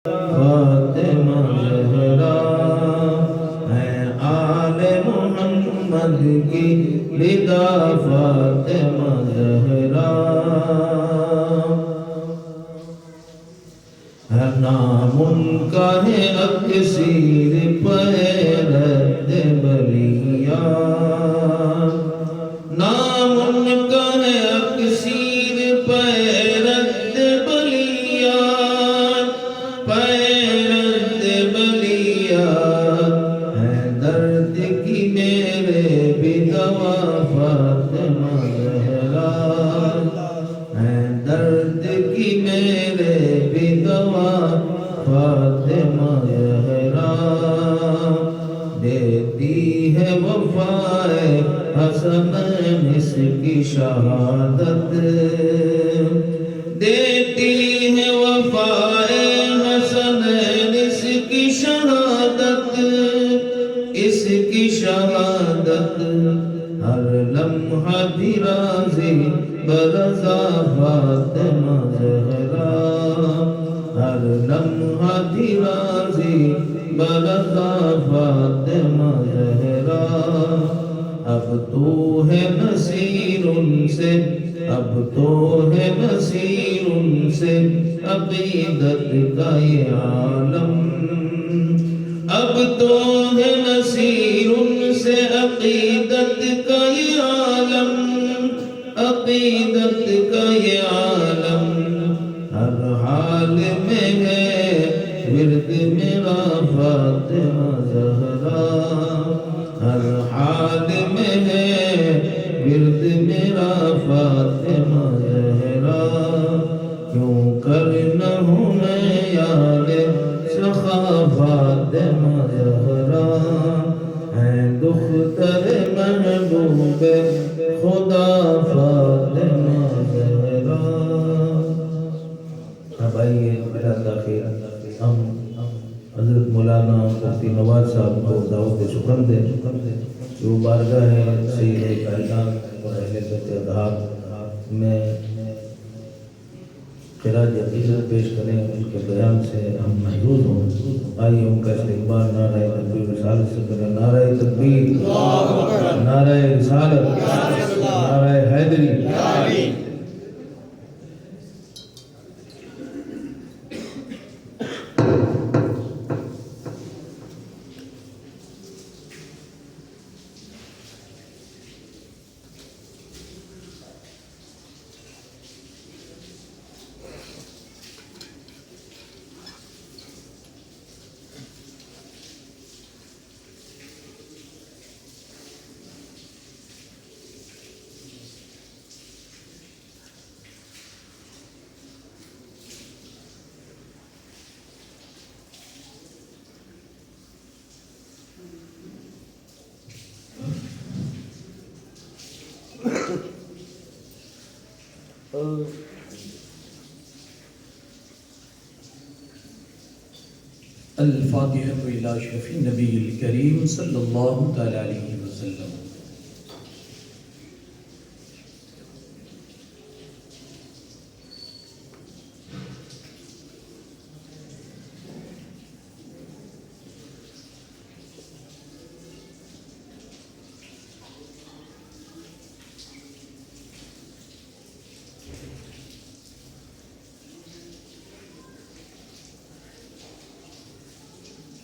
فاطمہ زہرا ہے آل محمد کی لدا فاطمہ زہرا ہے نام ان کا ہے اکسیر پیرت بلیا نام ان کا ہے اکسیر پیرت بلیا پیرت بلیا ہے درد کی میرے بھی دوا فاطمہ زہرا ہے درد کی میرے بھی دوا فاطمہ زہرا دیتی ہے وفائے حسن اس کی شہادت دیتی ہے وفائے حسن اس کی شہادت اس کی شہادت ہر لمحہ بھی راضی برضا فاطمہ زہرا ہر لمحہ بھی راضی برضا فاطمہ زہرا اب تو ہے نصیر ان سے اب تو ہے نصیر ان سے عقیدت کا یہ عالم اب تو ہے نصیر ان سے عقیدت کا یہ عالم عقیدت کا یہ عالم ہر حال میں ہے ورد میرا فاطمہ زہرا ہر حال میں ہے ورد میرا فاطمہ زہرا کیوں کر نہ ہوں میں یاد سخا فاطمہ زہرا ہے دختر محبوب خدا فاطمہ زہرا اب آئیے میرا تاخیر ہم حضرت مولانا مفتی نواز صاحب کو دعوت سخن دیں جو بارگاہ سید کائنات اور اہل بیت اطہار میں خراج عقیدت پیش کریں ان کے بیان سے ہم محظوظ ہوں آئیے ان کا استقبال نعرہ تکبیر رسالت سے کریں نعرہ تکبیر نعرہ رسالت نعرہ حیدری الفاتحة إلى شفيع النبي الكريم صلى الله تعالى عليه وسلم.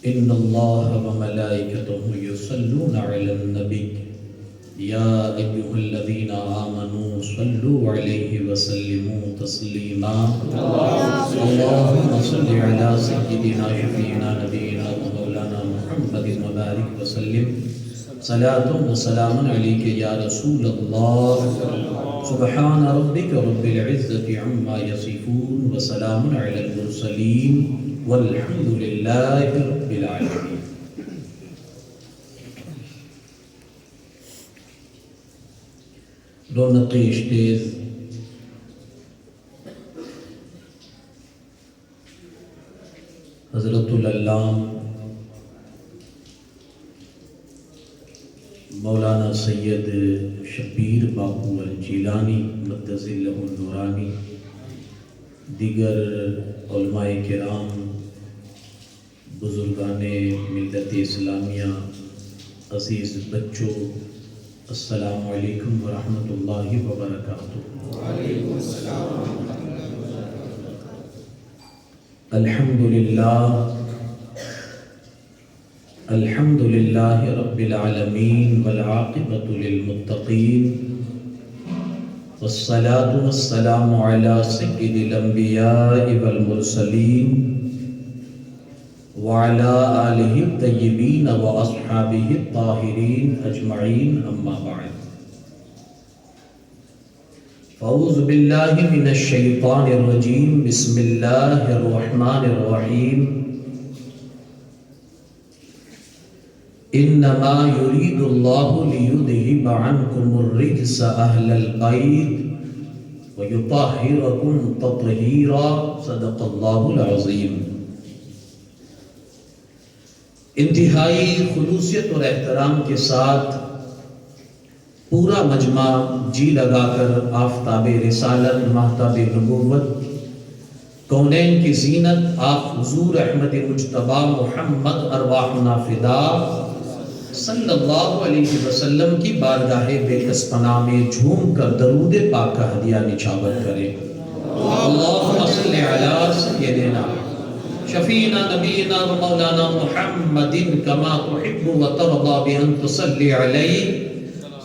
إن الله وملائكته يصلون على النبي يا أيها الذين آمنوا صلوا عليه وسلموا تسليما اللهم صل على سيدنا شفيعنا نبينا ومولانا محمد وبارك وسلم صلاة وسلام عليك يا رسول الله سبحان ربك رب العزة عما يصفون وسلام على المرسلين والحمد لله رب العالمين. رونق اشتیز حضرت العلام مولانا سید شبیر باپو الجیلانی مقدس اللہ النورانی دیگر علماء کرام بزرگان ملت اسلامیہ، عزیز بچوں، السلام علیکم ورحمۃ اللہ وبرکاتہ۔ الحمد للہ رب العالمین والعاقبۃ للمتقین، والصلاة والسلام علی سید الانبیاء والمرسلین وعلى آلہ الطیبین واصحابہ الطاہرین اجمعین، اما بعد، فاعوذ باللہ من الشیطان الرجیم، بسم اللہ الرحمن الرحیم، انما یرید اللہ لیذہب عنکم الرجس اہل البیت ویطہرکم تطہیرا، صدق اللہ العظیم۔ انتہائی خلوصیت اور احترام کے ساتھ پورا مجمع جی لگا کر آفتاب رسالت، ماہتاب نبوت، کونین کی زینت آپ حضور احمد مجتبی محمد ارواحنا فدا صلی اللہ علیہ وسلم کی بارگاہ بے کس پناہ میں جھوم کر درود پاک کا ہدیہ نچھاور کریں۔ اللہم صلی علی سیدنا شفینا نبینا و مولانا محمد کما تحب و ترضا بان تصلی علیہ،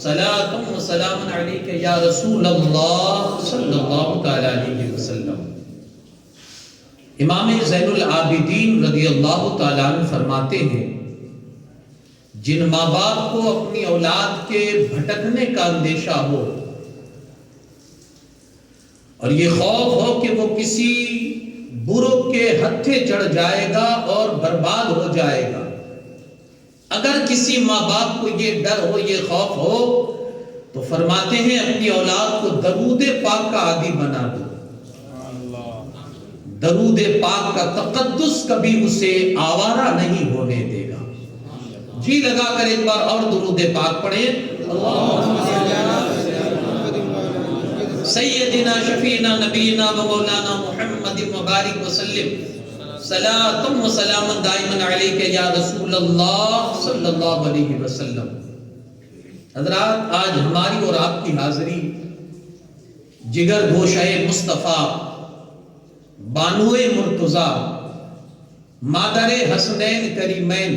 صلاۃ و سلام علیک یا رسول اللہ صلی اللہ تعالی علیہ وسلم۔ امام زین العابدین رضی اللہ تعالیٰ عنہ فرماتے ہیں، جن ماں باپ کو اپنی اولاد کے بھٹکنے کا اندیشہ ہو اور یہ خوف ہو کہ وہ کسی برو کے ہتھے چڑھ جائے گا اور برباد ہو جائے گا، اگر کسی ماں باپ کو یہ ڈر ہو، یہ خوف ہو، تو فرماتے ہیں اپنی اولاد کو درود پاک کا عادی بنا دو۔ درود پاک کا تقدس کبھی اسے آوارہ نہیں ہونے دے گا۔ جی لگا کر ایک بار اور درود پاک پڑھیں۔ سیدنا شفینا نبینا و مولانا محمد مبارک وسلم، صلاۃ و سلام دائما علیک یا رسول اللہ صلی اللہ علیہ وسلم۔ حضرات، آج ہماری اور آپ کی حاضری جگر گوشہ مصطفیٰ، بانوئے مرتضیٰ، مادر حسنین کریمین،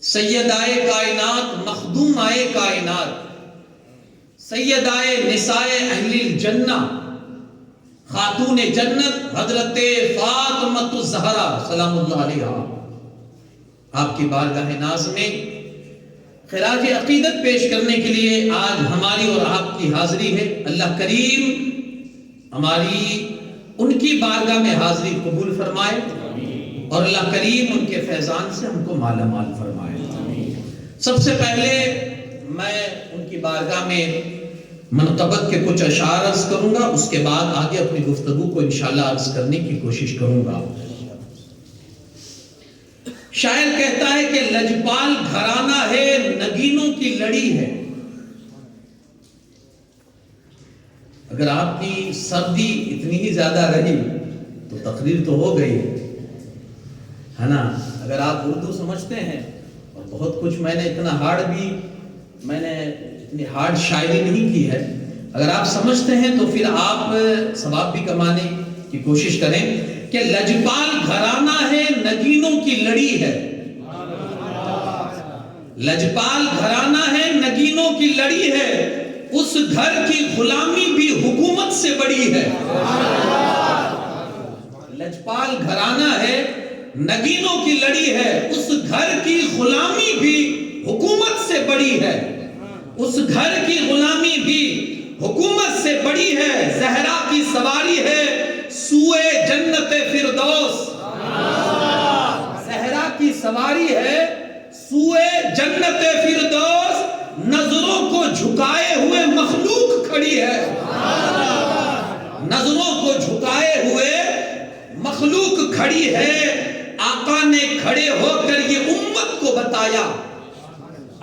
سیدائے کائنات، مخدومائے کائنات، سیدائے نساء اہل الجنہ، خاتون جنت حضرت فاطمۃ الزہرا سلام اللہ علیہا، آپ کی بارگاہ ناز میں خراج عقیدت پیش کرنے کے لیے آج ہماری اور آپ کی حاضری ہے۔ اللہ کریم ہماری ان کی بارگاہ میں حاضری قبول فرمائے اور اللہ کریم ان کے فیضان سے ہم کو مالا مال فرمائے۔ سب سے پہلے میں ان کی بارگاہ میں منقبت کے کچھ اشعار عرض کروں گا، اس کے بعد آگے اپنی گفتگو کو انشاءاللہ عرض کرنے کی کوشش کروں گا۔ شاعر کہتا ہے کہ لجپال گھرانہ ہے، نگینوں کی لڑی ہے۔ اگر آپ کی سردی اتنی ہی زیادہ رہی تو تقریر تو ہو گئی ہے نا۔ اگر آپ اردو سمجھتے ہیں، اور بہت کچھ میں نے اتنی ہارڈ شاعری نہیں کی ہے، اگر آپ سمجھتے ہیں تو پھر آپ ثواب بھی کمانے کی کوشش کریں کہ لجپال گھرانہ ہے، نگینوں کی لڑی ہے۔ لجپال گھرانہ ہے، نگینوں کی لڑی ہے، اس گھر کی غلامی بھی حکومت سے بڑی ہے۔ لجپال گھرانہ ہے، نگینوں کی لڑی ہے، اس گھر کی غلامی بھی حکومت سے بڑی ہے۔ اس گھر کی غلامی بھی حکومت سے بڑی ہے۔ زہرا کی سواری ہے سوئے جنت فردوس، زہرا کی سواری ہے سوئے جنت فردوس، نظروں کو جھکائے ہوئے مخلوق کھڑی ہے۔ نظروں کو جھکائے ہوئے مخلوق کھڑی ہے۔ آقا نے کھڑے ہو کر یہ امت کو بتایا،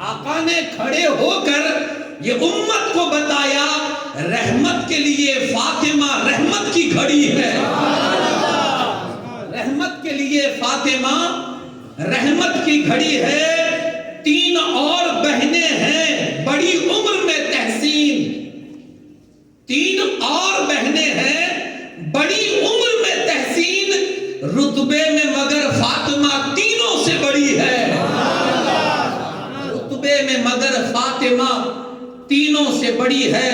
آقا نے کھڑے ہو کر یہ امت کو بتایا، رحمت کے لیے فاطمہ رحمت کی گھڑی ہے، رحمت کے لیے لیے فاطمہ رحمت کی گھڑی ہے، 3 اور بہنیں ہیں بڑی عمر میں تحسین، 3 اور بہنیں ہیں بڑی عمر میں تحسین، رتبے میں مگر فاطمہ تینوں سے بڑی ہے، رتبے میں مگر فاطمہ تینوں سے بڑی ہے،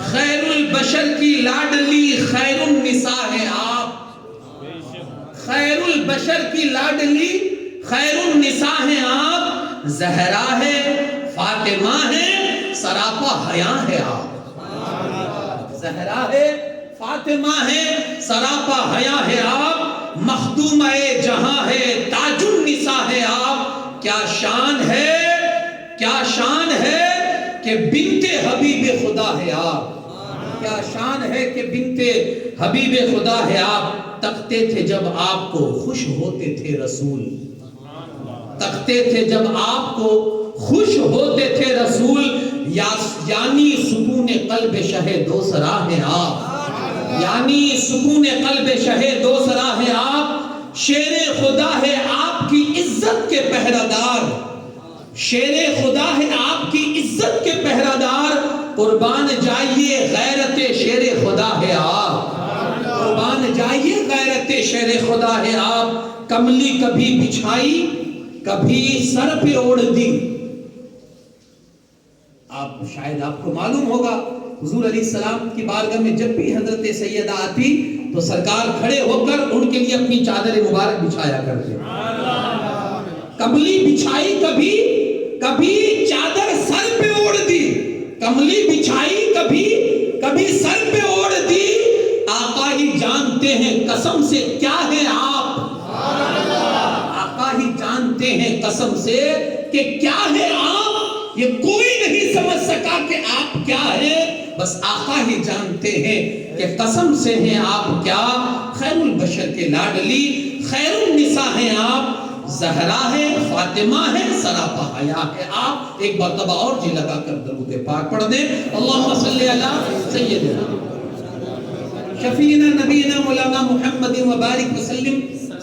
خیر البشر کی لاڈلی خیر النساء ہے آپ، خیر البشر کی لاڈلی خیر النساء ہے آپ، زہرا ہے فاطمہ ہے سراپا حیا ہے آپ، زہرا ہے فاطمہ ہے سراپا حیا ہے آپ، مخدومہ جہاں ہے تاج النساء ہے آپ، کیا شان ہے، کیا شان ہے کہ بنت حبیب خدا ہے آپ، کیا شان ہے کہ بنت حبیب خدا ہے آپ، تکتے تھے جب آپ کو خوش ہوتے تھے رسول، تکتے تھے جب آپ کو خوش ہوتے تھے رسول، یعنی سکون قلب شہ دوسرا ہے آپ، یعنی سکون قلب شہ دوسرا ہے آپ، شیر خدا ہے آپ کی عزت کے پہرادار، شیر خدا ہے آپ کی عزت کے پہرادار، قربان جائیے غیرت شیر خدا ہے آپ، قربان جائیے غیرت شیر خدا ہے آپ، کملی کبھی بچھائی کبھی سر پہ اوڑھ دی، آپ شاید آپ کو معلوم ہوگا حضور علیہ السلام کی بارگاہ میں جب بھی حضرت سیدہ آتی تو سرکار کھڑے ہو کر ان کے لیے اپنی چادر مبارک بچھایا کرتے، کملی بچھائی کبھی چادر سر پہ اوڑھ دی، کملی بچھائی کبھی سر پہ اوڑھ دی، آقا ہی جانتے ہیں قسم سے کیا ہے آپ، آقا ہی جانتے ہیں قسم سے کہ کیا ہے آپ، یہ کوئی نہیں سمجھ سکا کہ آپ کیا ہے، بس آقا ہی جانتے ہیں کہ قسم سے ہیں آپ کیا، خیر البشر کے لاڈلی خیر النساء ہیں آپ، زہرا ہے فاطمہ ہے سراپا حیا ہے آپ، ایک مرتبہ اور جی لگا کر درود پاک پڑھ دیں، اللہم صلی علی سیدنا شفیعنا نبینا مولانا محمد وبارک وسلم،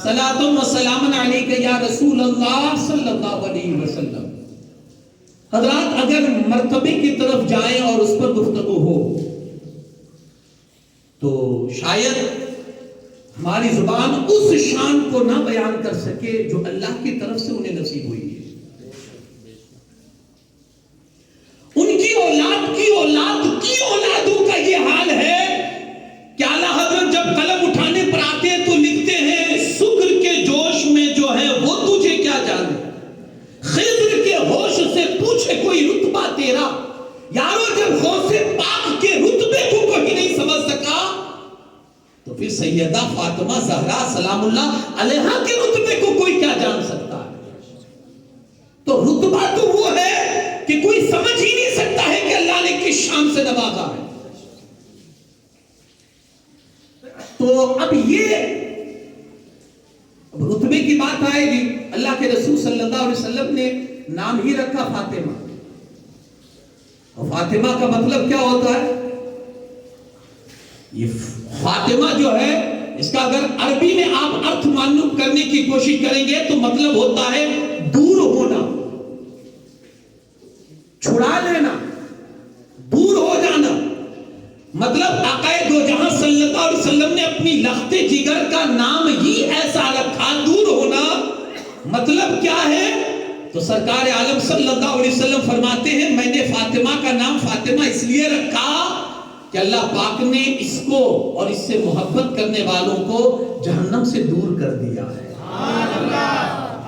صلاۃ و سلام علیک یا رسول اللہ صلی اللہ علیہ وسلم۔ حضرات اگر مرتبے کی طرف جائیں اور اس پر گفتگو ہو تو شاید ہماری زبان اس شان کو نہ بیان کر سکے جو اللہ کی طرف سے انہیں نصیب ہوئی ہے، ان کی اولادوں کا یہ حال ہے کہ اعلیٰ حضرت جب قلم اٹھانے پر آتے ہیں تو لکھتے ہیں سکر کے جوش میں جو ہے وہ تجھے کیا جانے، خضر کے ہوش سے پوچھے کوئی رتبہ تیرا، یارو جب غوث پاک کے رتبے کو کوئی نہیں سمجھ سکا تو پھر سیدہ فاطمہ زہرا سلام اللہ علیہا کے رتبے کو کوئی کیا جان سکتا ہے، تو رتبہ تو وہ ہے کہ کوئی سمجھ ہی نہیں سکتا ہے کہ اللہ نے کس شان سے نوازا ہے، تو اب یہ رتبے کی بات آئے گی، اللہ کے رسول صلی اللہ علیہ وسلم نے نام ہی رکھا فاطمہ، اور فاطمہ کا مطلب کیا ہوتا ہے، یہ فاطمہ جو ہے اس کا اگر عربی میں آپ ارتھ معلوم کرنے کی کوشش کریں گے تو مطلب ہوتا ہے دور ہونا، چھڑا لینا، دور ہو جانا، مطلب آقا دو جہاں صلی اللہ علیہ وسلم نے اپنی لخت جگر کا نام ہی ایسا رکھا، دور ہونا، مطلب کیا ہے، تو سرکار عالم صلی اللہ علیہ وسلم فرماتے ہیں میں نے فاطمہ کا نام فاطمہ اس لیے رکھا کہ اللہ پاک نے اس کو اور اس سے محبت کرنے والوں کو جہنم سے دور کر دیا ہے،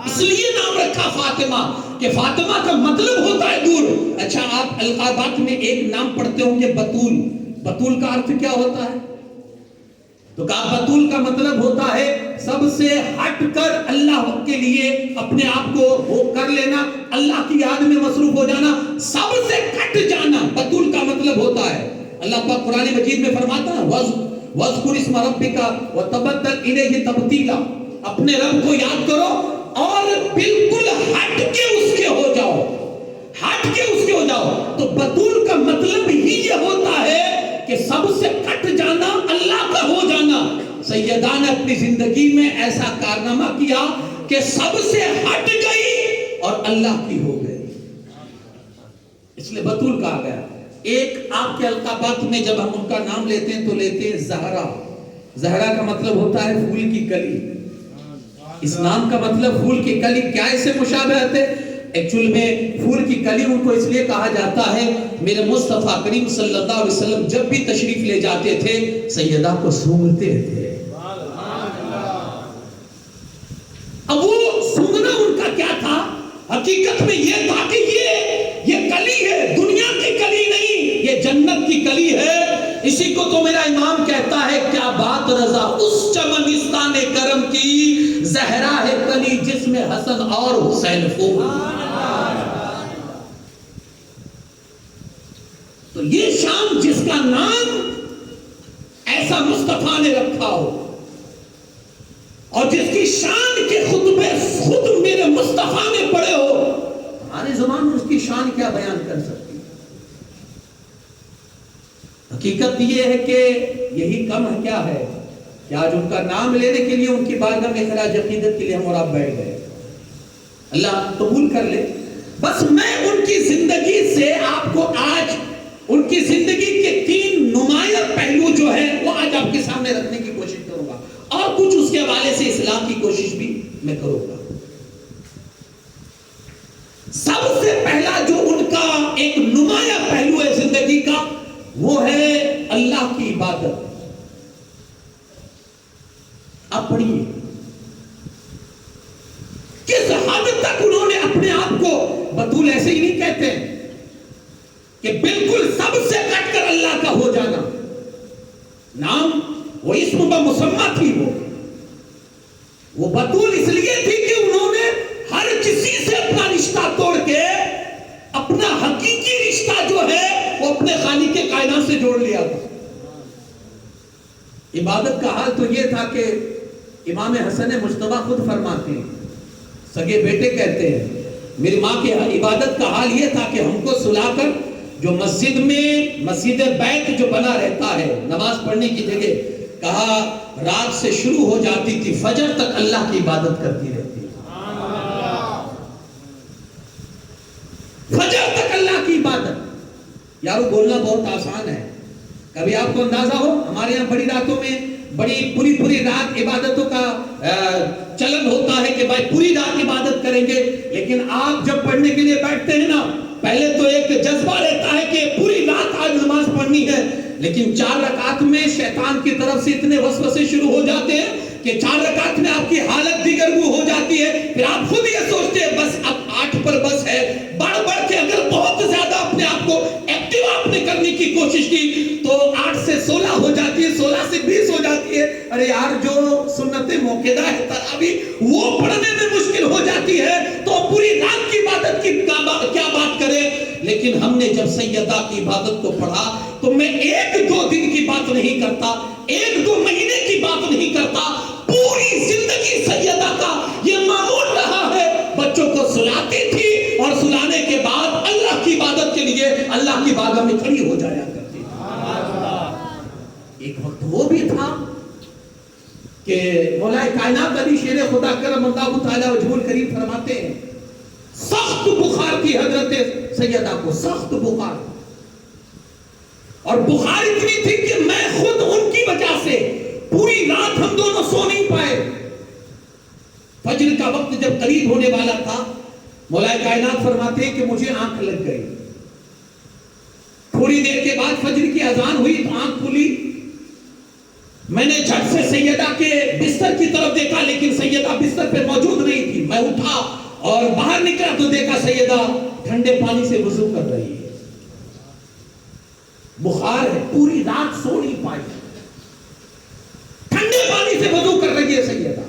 اس لیے نام رکھا فاطمہ کہ فاطمہ کا مطلب ہوتا ہے دور۔ اچھا آپ القابات میں ایک نام پڑھتے ہوں گے بطول، بطول کا ارتھ کیا ہوتا ہے، تو کہا بطول کا مطلب ہوتا ہے سب سے ہٹ کر اللہ کے لیے اپنے آپ کو وہ کر لینا، اللہ کی یاد میں مصروف ہو جانا، سب سے کٹ جانا بطول کا مطلب ہوتا ہے۔ اللہ پاک قرآن مجید میں فرماتا ہے وَاذْكُرِ اسْمَ رَبِّكَ وَتَبَتَّلْ إِلَيْهِ تَبْتِيلًا، اپنے رب کو یاد کرو اور بالکل ہٹ کے اس کے ہو جاؤ، ہٹ کے اس کے ہو جاؤ۔ تو بطول کا مطلب ہی یہ ہوتا ہے کہ سب سے کٹ جانا، اللہ کا ہو جانا، سیدہ نے اپنی زندگی میں ایسا کارنامہ کیا کہ سب سے ہٹ گئی اور اللہ کی ہو گئی، اس لیے بطول کہا گیا۔ ایک آپ کے القابات میں جب ہم ان کا نام لیتے ہیں تو لیتے ہیں زہرا۔ زہرا کا مطلب ہوتا ہے پھول کی کلی، اس نام کا مطلب پھول کی کلی۔ کیا اس سے مشابہت ہے؟ ایکچول میں پھول کی کلی ان کو اس لیے کہا جاتا ہے، میرے مصطفیٰ کریم صلی اللہ علیہ وسلم جب بھی تشریف لے جاتے تھے سیدہ کو سونگتے تھے۔ اب وہ سونگنا ان کا کیا تھا؟ حقیقت میں یہ تھا کہ یہ کلی ہے، دنیا کی کلی نہیں، یہ جنت کی کلی ہے۔ اسی کو تو میرا امام کہتا ہے، کیا بات رضا اس چمنستان کرم کی، زہرا ہے کلی جس میں حسن اور حسین پھول۔ تو یہ شام جس کا نام ایسا مصطفیٰ نے رکھا ہو اور جس کی شان کے خطبے خود میرے مصطفیٰ نے پڑھے ہو، ہماری زبان میں اس کی شان کیا بیان کر سکتی؟ حقیقت یہ ہے کہ یہی کم ہے کیا ہے کہ آج ان کا نام لینے کے لیے ان کی بارگاہ میں خراج عقیدت کے لیے ہم اور آپ بیٹھ گئے۔ اللہ قبول کر لے۔ بس میں ان کی زندگی سے آپ کو آج ان کی زندگی کے 3 نمایاں پہلو جو ہے وہ آج آپ کے سامنے رکھنے کی کوشش کروں گا، اور کچھ اس کے حوالے سے اصلاح کی کوشش بھی میں کروں گا۔ سب سے پہلا جو ان کا ایک نمایاں پہلو ہے زندگی کا وہ ہے اللہ کی عبادت۔ اب پڑھیے کس حد تک انہوں نے اپنے آپ کو، بطول ایسے ہی نہیں کہتے کہ بالکل سب سے کٹ کر اللہ کا ہو جانا، نام وہ اسم بمسمہ تھی، وہ بطول اس لیے تھی کہ انہوں نے ہر کسی سے اپنا رشتہ توڑ کے اپنا حقیقی رشتہ جو ہے وہ اپنے خالق کے کائنات سے جوڑ لیا تھا۔ عبادت کا حال تو یہ تھا کہ امام حسن مجتبی خود فرماتے ہیں، سگے بیٹے کہتے ہیں، میری ماں کی عبادت کا حال یہ تھا کہ ہم کو سلا کر جو مسجد میں مسجد بیت جو بنا رہتا ہے نماز پڑھنے کی جگہ، کہا رات سے شروع ہو جاتی تھی فجر تک اللہ کی عبادت کرتی رہتی، فجر تک اللہ کی عبادت۔ یارو بولنا بہت آسان ہے، کبھی آپ کو اندازہ ہو ہمارے یہاں بڑی راتوں میں بڑی پوری رات عبادتوں کا چلن ہوتا ہے کہ بھائی پوری رات عبادت کریں گے، لیکن آپ جب پڑھنے کے لیے بیٹھتے ہیں نا پہلے تو ایک جذبہ رہتا ہے کہ پوری رات آج نماز پڑھنی ہے، لیکن 4 رکعت میں شیطان کی طرف سے اتنے وسوسے شروع ہو جاتے ہیں کہ 4 رکعت میں آپ کی حالت دیگرگو ہو جاتی ہے، پھر آپ خود یہ سوچتے ہیں بس اب 8 پر بس ہے، بڑھ کے اگر بہت زیادہ اپنے آپ کو ایکٹیو آپ نے کرنے کی کوشش کی تو 8 سے 16 ہو جاتی ہے، 16 سے 20 ہو جاتی ہے، ارے یار جو سنت موقدہ ہے تراویح وہ پڑھنے میں مشکل ہو جاتی ہے، تو پوری رات کی عبادت کی کیا بات کریں۔ لیکن ہم نے جب سیدہ کی عبادت کو پڑھا تو میں 1-2 دن کی بات نہیں کرتا، 1-2 مہینے کی بات نہیں کرتا، پوری زندگی سیدہ کا یہ معمول رہا ہے، بچوں کو سلاتی تھی اور سلانے کے بعد اللہ کی عبادت کے لیے اللہ کی بارگاہ میں کھڑی ہو جایا کرتی۔ ایک وقت وہ بھی تھا کہ مولا کائنات علی شیر خدا کرم اللہ تعالیٰ وجہہ الکریم فرماتے ہیں سخت بخار کی حضرت سیدہ کو، سخت بخار، اور بخار اتنی تھی کہ میں خود ان کی وجہ سے پوری رات ہم دونوں سو نہیں پائے۔ فجر کا وقت جب قریب ہونے والا تھا مولا کائنات فرماتے ہیں کہ مجھے آنکھ لگ گئی، تھوڑی دیر کے بعد فجر کی اذان ہوئی تو آنکھ کھلی، میں نے جھٹ سے سیدہ کے بستر کی طرف دیکھا لیکن سیدہ بستر پہ موجود نہیں تھی، میں اٹھا اور باہر نکلا تو دیکھا سیدہ ٹھنڈے پانی سے وضو کر رہی ہے، بخار ہے، پوری رات سو نہیں پائی، ٹھنڈے پانی سے وضو کر رہی ہے سیدہ۔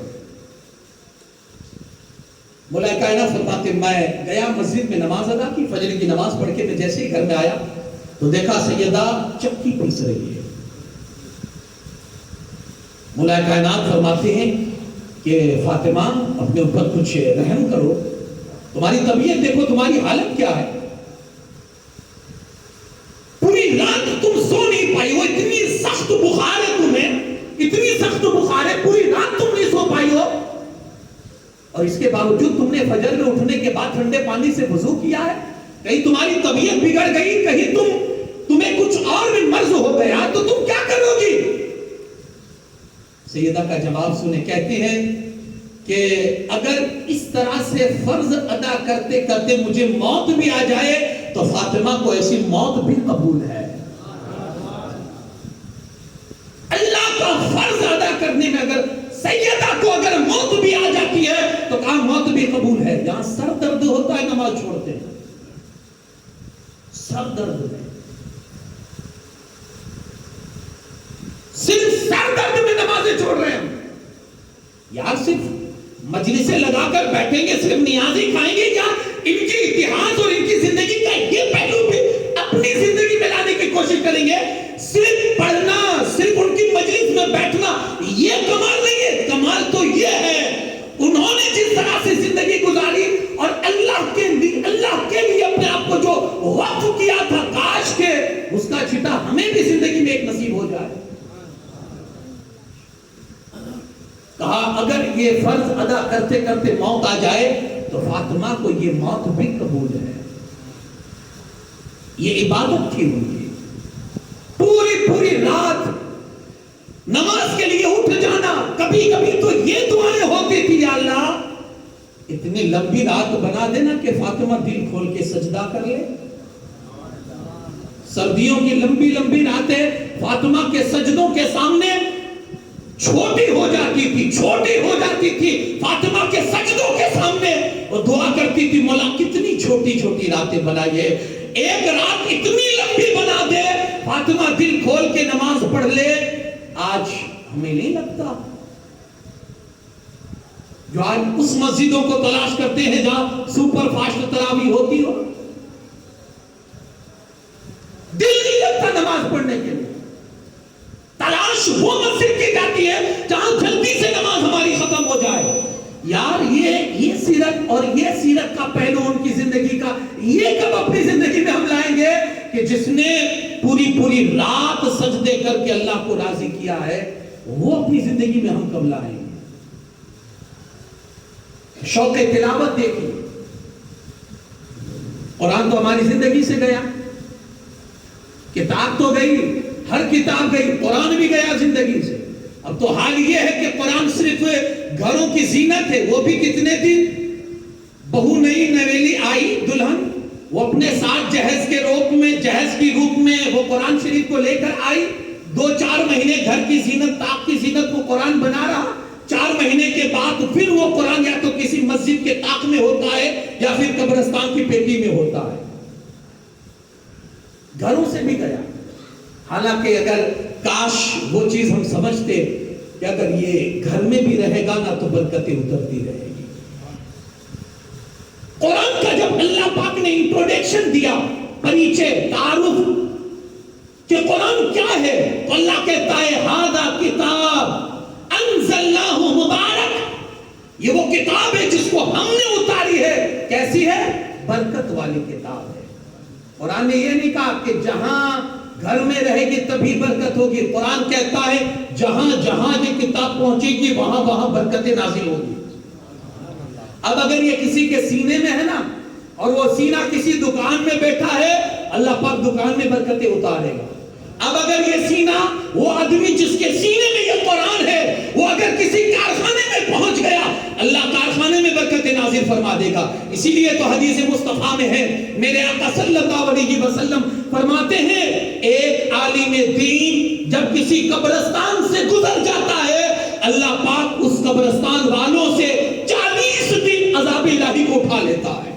مولا کائنات فرماتے میں گیا مسجد میں نماز ادا کی، فجر کی نماز پڑھ کے میں جیسے ہی گھر میں آیا تو دیکھا سیدہ چکی پیس رہی ہے۔ مولا کائنات فرماتے ہیں کہ فاطمہ اپنے اوپر کچھ رحم کرو، تمہاری طبیعت دیکھو، تمہاری حالت کیا ہے، پوری رات تم سو نہیں پائی، وہ اتنی سخت بخار ہے تمہیں اتنی سخت بخار ہے، پوری رات تم نہیں سو پائی ہو، اور اس کے باوجود تم نے فجر میں اٹھنے کے بعد ٹھنڈے پانی سے وضو کیا ہے؟ کہیں تمہاری طبیعت بگڑ گئی، کہیں تمہیں کچھ اور بھی مرض ہو گیا تو تم کیا کرو گی؟ سیدہ کا جواب سنے، کہتے ہیں کہ اگر اس طرح سے فرض ادا کرتے کرتے مجھے موت بھی آ جائے تو فاطمہ کو ایسی موت بھی قبول ہے۔ اللہ کا فرض ادا کرنے میں اگر سیدہ کو اگر موت بھی آ جاتی ہے تو کہا موت بھی قبول ہے۔ یہاں سر درد ہوتا ہے نماز چھوڑتے ہیں، سر درد ہے، صرف سر درد میں نمازیں چھوڑ رہے ہیں یار، صرف مجلسیں لگا کر بیٹھیں گے، صرف نیاز ہی کھائیں گے کیا؟ ان کے اتہاس اور ان کی زندگی کا یہ پہلو بھی اپنی زندگی میں لانے کی کوشش کریں گے۔ صرف پڑھنا، صرف ان کی مجلس میں بیٹھنا یہ کمال نہیں ہے، کمال تو یہ ہے انہوں نے جس طرح سے زندگی گزاری اور اللہ کے لیے اپنے آپ کو جو وقف کیا تھا، کاش کے اس کا چھٹا ہمیں بھی زندگی میں ایک نصیب ہو جائے۔ کہا اگر یہ فرض ادا کرتے کرتے موت آ جائے تو فاطمہ کو یہ موت بھی قبول ہے۔ یہ عبادت تھی ان کی، پوری رات نماز کے لیے اٹھ جانا۔ کبھی کبھی تو یہ دعائیں ہوتی تھی، یا اللہ اتنی لمبی رات بنا دینا کہ فاطمہ دل کھول کے سجدہ کر لے۔ سردیوں کی لمبی راتیں فاطمہ کے سجدوں کے سامنے چھوٹی ہو جاتی تھی فاطمہ کے سجدوں کے سامنے۔ وہ دعا کرتی تھی، مولا کتنی چھوٹی راتیں بنائیے، ایک رات اتنی لمبی بنا دے فاطمہ دل کھول کے نماز پڑھ لے۔ آج ہمیں نہیں لگتا، جو آج اس مسجدوں کو تلاش کرتے ہیں جہاں سپر فاسٹ تراویح ہوتی ہو، دل نہیں لگتا نماز پڑھنے کے لیے۔ تلاش وہ مسجد کی جاتی ہے جہاں جلدی سے نماز ہماری ختم ہو جائے۔ یار یہ سیرت اور یہ سیرت کا پہلو ان کی زندگی کا، یہ کب اپنی زندگی میں ہم لائیں گے کہ جس نے پوری رات سجدے کر کے اللہ کو راضی کیا ہے، وہ اپنی زندگی میں ہم کب لائیں گے؟ شوق تلاوت دیکھیے، قرآن تو ہماری زندگی سے گیا، کتاب تو گئی، ہر کتاب گئی، قرآن بھی گیا زندگی سے۔ اب تو حال یہ ہے کہ قرآن صرف گھروں کی زینت ہے، وہ بھی کتنے دن؟ بہو نئی نویلی آئی دلہن، وہ اپنے ساتھ جہیز کی روپ میں وہ قرآن شریف کو لے کر آئی۔ 2-4 مہینے گھر کی زینت، طاق کی زینت وہ قرآن بنا رہا۔ 4 مہینے کے بعد پھر وہ قرآن یا تو کسی مسجد کے طاق میں ہوتا ہے یا پھر قبرستان کی پیٹی میں ہوتا ہے۔ گھروں سے بھی گیا۔ حالانکہ اگر کاش وہ چیز ہم سمجھتے کہ اگر یہ گھر میں بھی رہے گا نا تو برکتیں اترتی رہے گی۔ قرآن کا جب اللہ پاک نے انٹروڈکشن دیا، پریچے، تعارف کہ قرآن کیا ہے، تو اللہ کہتا ہے ھذا کتاب انزلناہ مبارک، یہ وہ کتاب ہے جس کو ہم نے اتاری ہے۔ کیسی ہے؟ برکت والی کتاب ہے۔ قرآن نے یہ نہیں کہا کہ جہاں گھر میں رہے گی تبھی برکت ہوگی۔ قرآن کہتا ہے جہاں یہ کتاب پہنچے گی وہاں برکتیں نازل ہوگی۔ اب اگر یہ کسی کے سینے میں ہے نا، اور وہ سینہ کسی دکان میں بیٹھا ہے، اللہ پاک دکان میں برکتیں اتارے گا۔ اب اگر یہ سینہ، وہ آدمی جس کے سینے میں یہ قرآن ہے، وہ اگر کسی کارخانے میں پہنچ گیا، اللہ کارخانے میں برکتیں نازل فرما دے گا۔ اسی لیے تو حدیث مصطفیٰ میں ہے، میرے آقا صلی اللہ علیہ وسلم فرماتے ہیں ایک عالم دین جب کسی قبرستان سے گزر جاتا ہے، اللہ پاک اس قبرستان والوں سے 40 دن عذاب الہی کو اٹھا لیتا ہے۔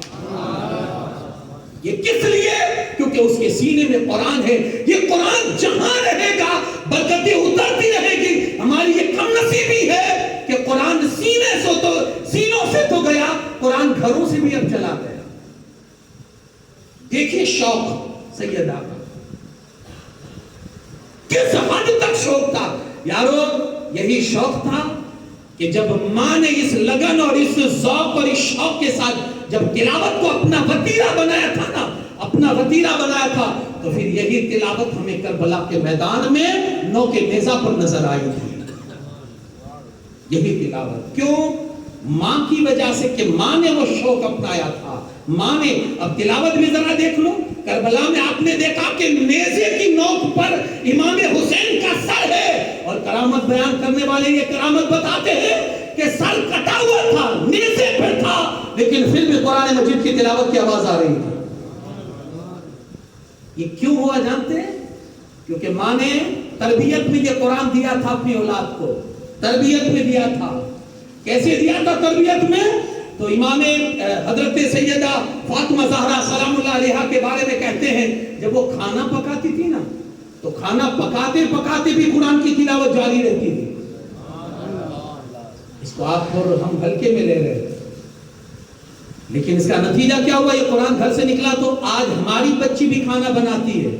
یہ کس لیے؟ کیونکہ اس کے سینے میں قرآن ہے۔ یہ قرآن جہاں رہے گا برکتیں اترتی رہے گی۔ ہماری یہ کم نصیبی ہے کہ قرآن سینوں سے تو گیا، قرآن گھروں سے بھی اب چلا گیا۔ دیکھیے شوق سیدہ کا کس حد تک شوق تھا یارو۔ یہی شوق تھا کہ جب ماں نے اس لگن اور اس ذوق اور اس شوق کے ساتھ جب تلاوت کو اپنا وتیرہ بنایا تھا تو پھر یہی تلاوت ہمیں کربلا کے میدان میں نو کے نیزہ پر نظر آئی تھی۔ یہی تلاوت. کیوں؟ ماں کی وجہ سے کہ ماں نے وہ شوق اپنایا تھا. ماں نے. اب تلاوت بھی ذرا دیکھ لو. کربلا میں آپ نے دیکھا کہ نیزے کی نوک پر امام حسین کا سر ہے, اور کرامت بیان کرنے والے یہ کرامت بتاتے ہیں کہ سر کٹا ہوا تھا, نیزے پر تھا, لیکن پھر بھی قرآن مجید کی تلاوت کی آواز آ رہی تھی. یہ کیوں ہوا جانتے ہیں؟ کیونکہ ماں نے تربیت میں یہ قرآن دیا تھا اپنی اولاد کو, تربیت میں دیا تھا. کیسے دیا تھا تربیت میں؟ تو امام حضرت سیدہ فاطمہ زہرا سلام اللہ علیہا کے بارے میں کہتے ہیں جب وہ کھانا پکاتی تھی نا تو کھانا پکاتے پکاتے بھی قرآن کی تلاوت جاری رہتی تھی. اس کو آپ اور ہم ہلکے میں لے رہے ہیں, لیکن اس کا نتیجہ کیا ہوا؟ یہ قرآن گھر سے نکلا تو آج ہماری بچی بھی کھانا بناتی ہے,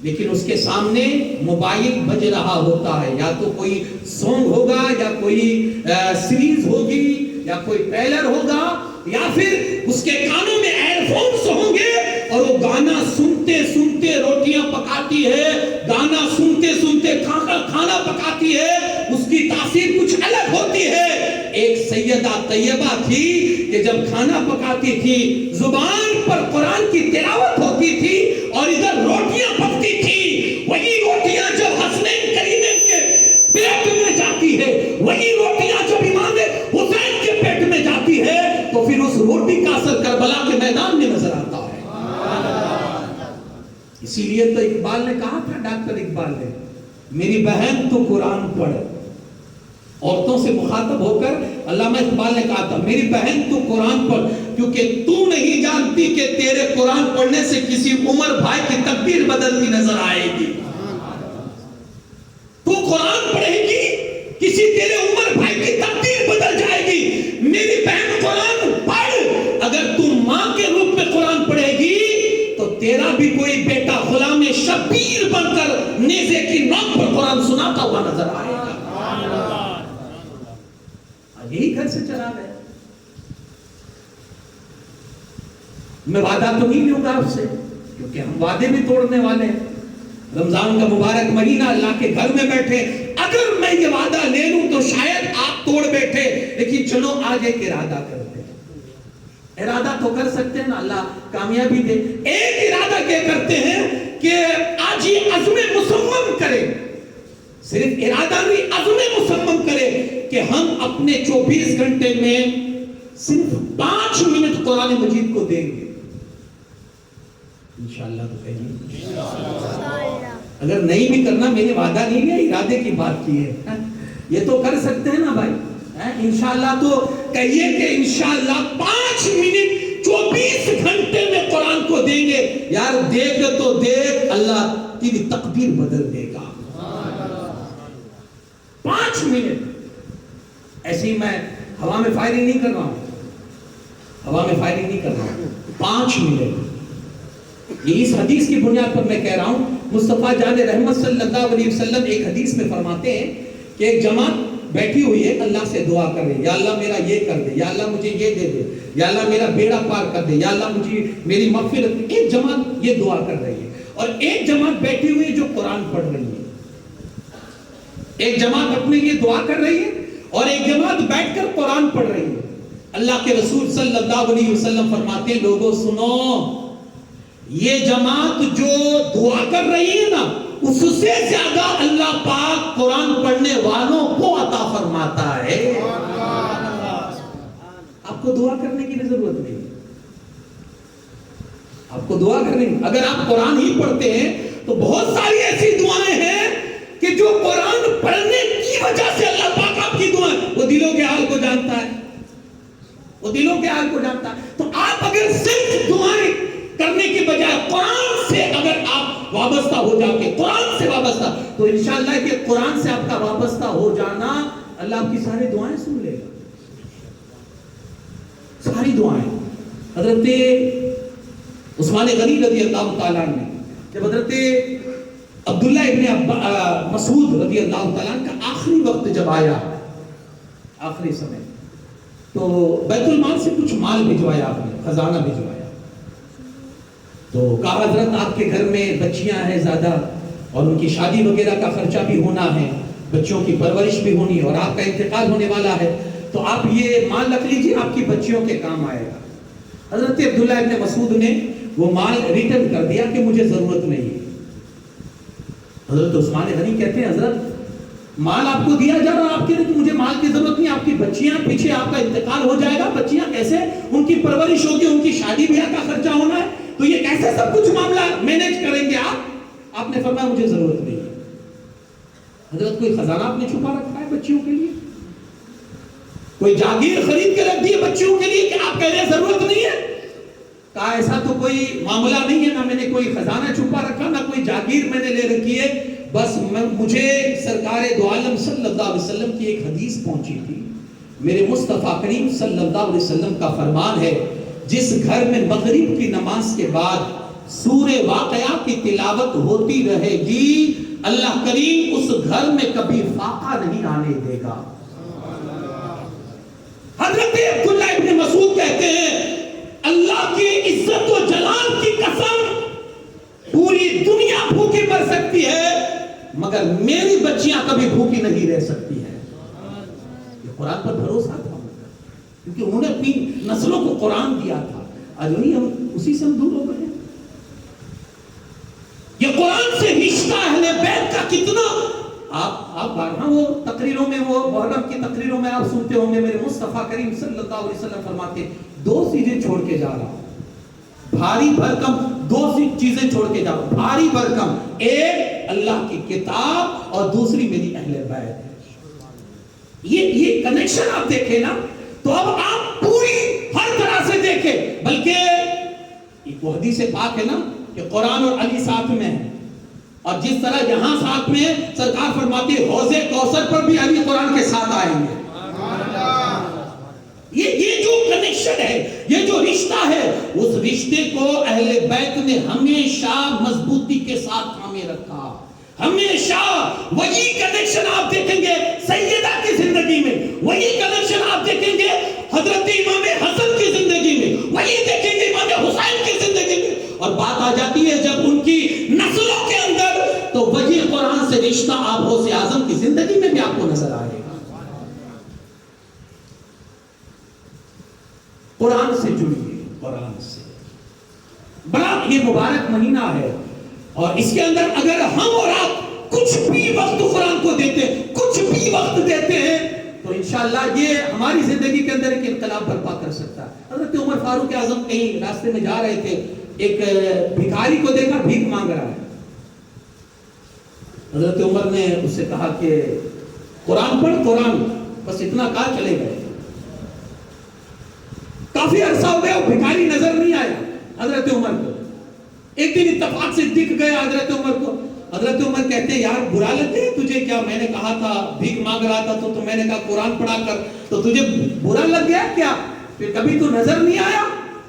لیکن اس کے سامنے موبائل بج رہا ہوتا ہے, یا تو کوئی سونگ ہوگا, یا کوئی سیریز ہوگی, یا کوئی ٹریلر ہوگا, یا پھر اس کے کانوں میں ایئر فونز ہوں گے, اور وہ گانا سنتے سنتے روٹیاں پکاتی ہے, گانا سنتے سنتے کھانا پکاتی ہے. اس کی تاثیر کچھ الگ ہوتی ہے. ایک سیدہ طیبہ تھی کہ جب کھانا پکاتی تھی زبان پر قرآن کی تلاوت ہوتی تھی اور ادھر روٹیاں پکتی تھی. وہی روٹیاں جب حسنین کریمین کے پیٹ میں جاتی ہے, وہی روٹیاں جب امام حسین کے پیٹ میں جاتی ہے, تو پھر اس روٹی کا اثر کربلا کے میدان میں نظر آتا ہے. اسی لیے تو اقبال نے کہا تھا, ڈاکٹر اقبال نے, میری بہن تو قرآن پڑھ. عورتوں سے مخاطب ہو کر علامہ اقبال نے کہا تھا میری بہن تو قرآن پڑھ, کیونکہ تو نہیں جانتی کہ تیرے قرآن پڑھنے سے کسی عمر بھائی کی تقدیر بدلتی نظر آئے گی. تو قرآن پڑھے گی, کسی تیرے عمر بھائی کی تقدیر بدل جائے گی. میری بہن قرآن پڑھ. اگر تم ماں کے روپ میں قرآن پڑھے گی تو تیرا بھی کوئی بیٹا غلام شبیر بن کر نیزے کی نوک پر قرآن سناتا ہوا نظر آئے گا. یہی گھر سے چلا گیا. میں وعدہ تو نہیں لوں گا آپ سے, کیونکہ ہم وعدے بھی توڑنے والے ہیں. رمضان کا مبارک مہینہ, اللہ کے گھر میں بیٹھے, اگر میں یہ وعدہ لے لوں تو شاید آپ توڑ بیٹھے, لیکن چلو آج ایک ارادہ کرتے ہیں. ارادہ تو کر سکتے ہیں نا, اللہ کامیابی دے. ایک ارادہ کیا کرتے ہیں کہ آج یہ عزم مصمم کرے, صرف ارادہ نہیں, عزم مصمم کرے کہ ہم اپنے 24 گھنٹے میں صرف 5 منٹ قرآن مجید کو دیں گے. انشاءاللہ تو کہیں اگر نہیں بھی کرنا, میں نے وعدہ نہیں ہے, ارادے کی بات کی ہے. یہ تو کر سکتے ہیں نا بھائی, انشاءاللہ تو کہیے کہ انشاءاللہ 5 منٹ 24 گھنٹے میں قرآن کو دیں گے. یار دیکھ تو دیکھ, اللہ تیری تقدیر بدل دے گا. 5 منٹ. ایسے ہی میں ہوا میں فائرنگ نہیں کر رہا ہوں, ہوا میں فائرنگ نہیں کر رہا ہوں. 5 منٹ. یہ اس حدیث کی بنیاد پر میں کہہ رہا ہوں. مصطفیٰ جان رحمت صلی اللہ علیہ وسلم ایک حدیث میں فرماتے ہیں کہ ایک جماعت بیٹھی ہوئی ہے, اللہ سے دعا کر رہی ہے, یا اللہ میرا یہ کر دے, یا اللہ مجھے یہ دے دے, یا اللہ میرا بیڑا پار کر دے, یا اللہ مجھے میری مغفرت. ایک جماعت یہ دعا کر رہی ہے, اور ایک جماعت بیٹھی ہوئی ہے جو قرآن پڑھ رہی ہے. ایک جماعت اپنے لیے دعا کر رہی ہے, اور ایک جماعت بیٹھ کر قرآن پڑھ رہی ہے. اللہ کے رسول صلی اللہ علیہ وسلم فرماتے ہیں لوگوں سنو, یہ جماعت جو دعا کر رہی ہے نا, اس سے زیادہ اللہ پاک قرآن پڑھنے والوں کو عطا فرماتا ہے. آپ کو دعا کرنے کی بھی ضرورت نہیں, آپ کو دعا کرنے کی. اگر آپ قرآن ہی پڑھتے ہیں تو بہت ساری ایسی دعائیں ہیں کہ جو قرآن پڑھنے کی وجہ سے اللہ پاک آپ کی دعائیں, وہ دلوں کے حال کو جانتا ہے, وہ دلوں کے حال کو جانتا ہے. تو آپ اگر صرف دعائیں کرنے کی بجائے قرآن سے اگر آپ وابستہ ہو جا کے, قرآن سے وابستہ, تو انشاءاللہ کہ قرآن سے آپ کا وابستہ ہو جانا, اللہ آپ کی ساری دعائیں سن لے گا. ساری دعائیں. حضرت عثمان غنی رضی اللہ تعالیٰ نے جب حضرت عبداللہ ابن مسعود رضی اللہ تعالیٰ کا آخری وقت جب آیا, آخری سمے, تو بیت المال سے کچھ مال بھجوایا آپ نے, خزانہ بھجوایا. تو کہا حضرت آپ کے گھر میں بچیاں ہیں زیادہ, اور ان کی شادی وغیرہ کا خرچہ بھی ہونا ہے, بچوں کی پرورش بھی ہونی اور آپ کا انتقال ہونے والا ہے، تو آپ یہ مال رکھ لیجیے، آپ کی بچیوں کے کام آئے گا۔ حضرت عبداللہ ابن مسعود نے وہ مال ریٹرن کر دیا کہ مجھے ضرورت نہیں ہے۔ حضرت عثمان غنی کہتے ہیں حضرت مال آپ کو دیا جا رہا، آپ کے لیے مجھے مال کی ضرورت نہیں، آپ کی بچیاں پیچھے آپ کا انتقال ہو جائے گا، بچیاں کیسے ان کی پرورش ہوگی، ان کی شادی بیاہ کا خرچہ ہونا ہے، تو یہ کیسے سب کچھ معاملہ مینج کریں گے آپ نے فرمایا مجھے ضرورت نہیں ہے۔ حضرت کوئی خزانہ آپ نے چھپا رکھا ہے بچیوں کے لیے، کوئی جاگیر خرید کے رکھ دی ہے بچیوں کے لیے کہ آپ کہہ رہے ہیں ضرورت نہیں ہے؟ کہا ایسا تو کوئی معاملہ نہیں ہے، نہ میں نے کوئی خزانہ چھپا رکھا، نہ کوئی جاگیر میں نے لے رکھی ہے، بس مجھے سرکار دو عالم صلی اللہ علیہ وسلم کی ایک حدیث پہنچی تھی۔ میرے مصطفیٰ کریم صلی اللہ علیہ وسلم کا فرمان ہے، جس گھر میں مغرب کی نماز کے بعد سورہ واقعہ کی تلاوت ہوتی رہے گی، اللہ کریم اس گھر میں کبھی فاقہ نہیں آنے دے گا۔ حضرت عبداللہ ابن مسعود کہتے ہیں اللہ کی عزت و جلال کی قسم، پوری دنیا بھوکی مر سکتی ہے مگر میری بچیاں کبھی بھوکی نہیں رہ سکتی ہیں۔ یہ قرآن پر بھروسہ تھا کیونکہ انہوں نے اپنی نسلوں کو قرآن دیا تھا، آج نہیں ہم اسی سے ہم دور ہو گئے ہیں۔ یہ قرآن سے رشتہ اہل بیت کا کتنا، آپ بارہاں وہ تقریروں میں، وہ محرم کی تقریروں میں آپ سنتے ہوں گے، میرے مصطفیٰ کریم صلی اللہ علیہ وسلم فرماتے ہیں دو چیزیں چھوڑ کے جا رہا ہوں، بھاری بھرکم دو چیزیں چھوڑ کے جا رہا ہوں، بھاری بھرکم، ایک اللہ کی کتاب اور دوسری میری اہل بیت ہے۔ یہ کنیکشن آپ دیکھیں نا، تو اب آپ پوری ہر طرح سے دیکھیں، بلکہ ایک وہ حدیث پاک ہے نا کہ قرآن اور علی ساتھ میں ہے، اور جس طرح یہاں ساتھ میں سرکار فرماتی ہے حوض کوثر پر بھی علی قرآن کے ساتھ آئیں گے۔ یہ جو کنیکشن ہے، یہ جو رشتہ ہے، اس رشتے کو اہل بیت نے ہمیشہ مضبوطی کے ساتھ تھامے رکھا، ہمیشہ وہی کنیکشن آپ دیکھیں گے سیدہ کی زندگی میں، وہی کنیکشن آپ دیکھیں گے حضرت امام حسن کی زندگی میں، وہی دیکھیں گے امام حسین کی زندگی میں، اور بات آ جاتی ہے جب ان کی نسلوں کے اندر، تو وہی قرآن سے رشتہ آپ غوث اعظم کی زندگی میں بھی آپ کو نظر آئے گا۔ قرآن سے جڑیے، قرآن سے بڑا یہ مبارک مہینہ ہے، اور اس کے اندر اگر ہم اور آپ کچھ بھی وقت قرآن کو دیتے ہیں، کچھ بھی وقت دیتے ہیں، تو انشاءاللہ یہ ہماری زندگی کے اندر ایک انقلاب برپا کر سکتا ہے۔ حضرت عمر فاروق اعظم کہیں راستے میں جا رہے تھے، ایک بھکاری کو دیکھا بھیک مانگ رہا ہے، حضرت عمر نے اس سے کہا کہ قرآن پڑھ، قرآن، بس اتنا کہا چلے گئے۔ کافی عرصہ ہو گیا وہ بھکاری نظر نہیں آیا حضرت عمر کو، ایک دن اتفاق سے دکھ گیا حضرت عمر کو، حضرت عمر کہتے ہیں یار برا لگے تجھے کیا، میں نے کہا تھا بھیک مانگ رہا تھا تو میں نے کہا قرآن پڑھا کر، تو تجھے برا لگ گیا کیا، پھر کبھی تو نظر نہیں آیا؟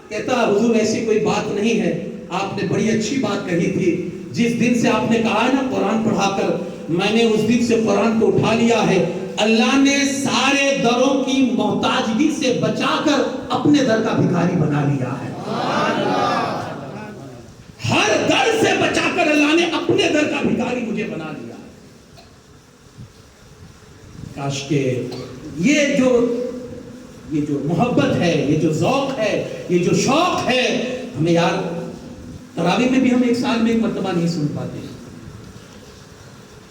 کہتا حضور ایسی کوئی بات نہیں ہے، آپ نے بڑی اچھی بات کہی تھی، جس دن سے آپ نے کہا ہے نا قرآن پڑھا کر، میں نے اس دن سے قرآن کو اٹھا لیا ہے، اللہ نے سارے دروں کی محتاجگی سے بچا کر اپنے در کا بھکاری بنا لیا ہے، ہر در سے بچا کر اللہ نے اپنے در کا بھکاری مجھے بنا لیا ہے۔ کاش کہ یہ جو محبت ہے، یہ جو ذوق ہے، یہ جو شوق ہے، ہمیں یار تراویح میں بھی ہم ایک سال میں ایک مرتبہ نہیں سن پاتے،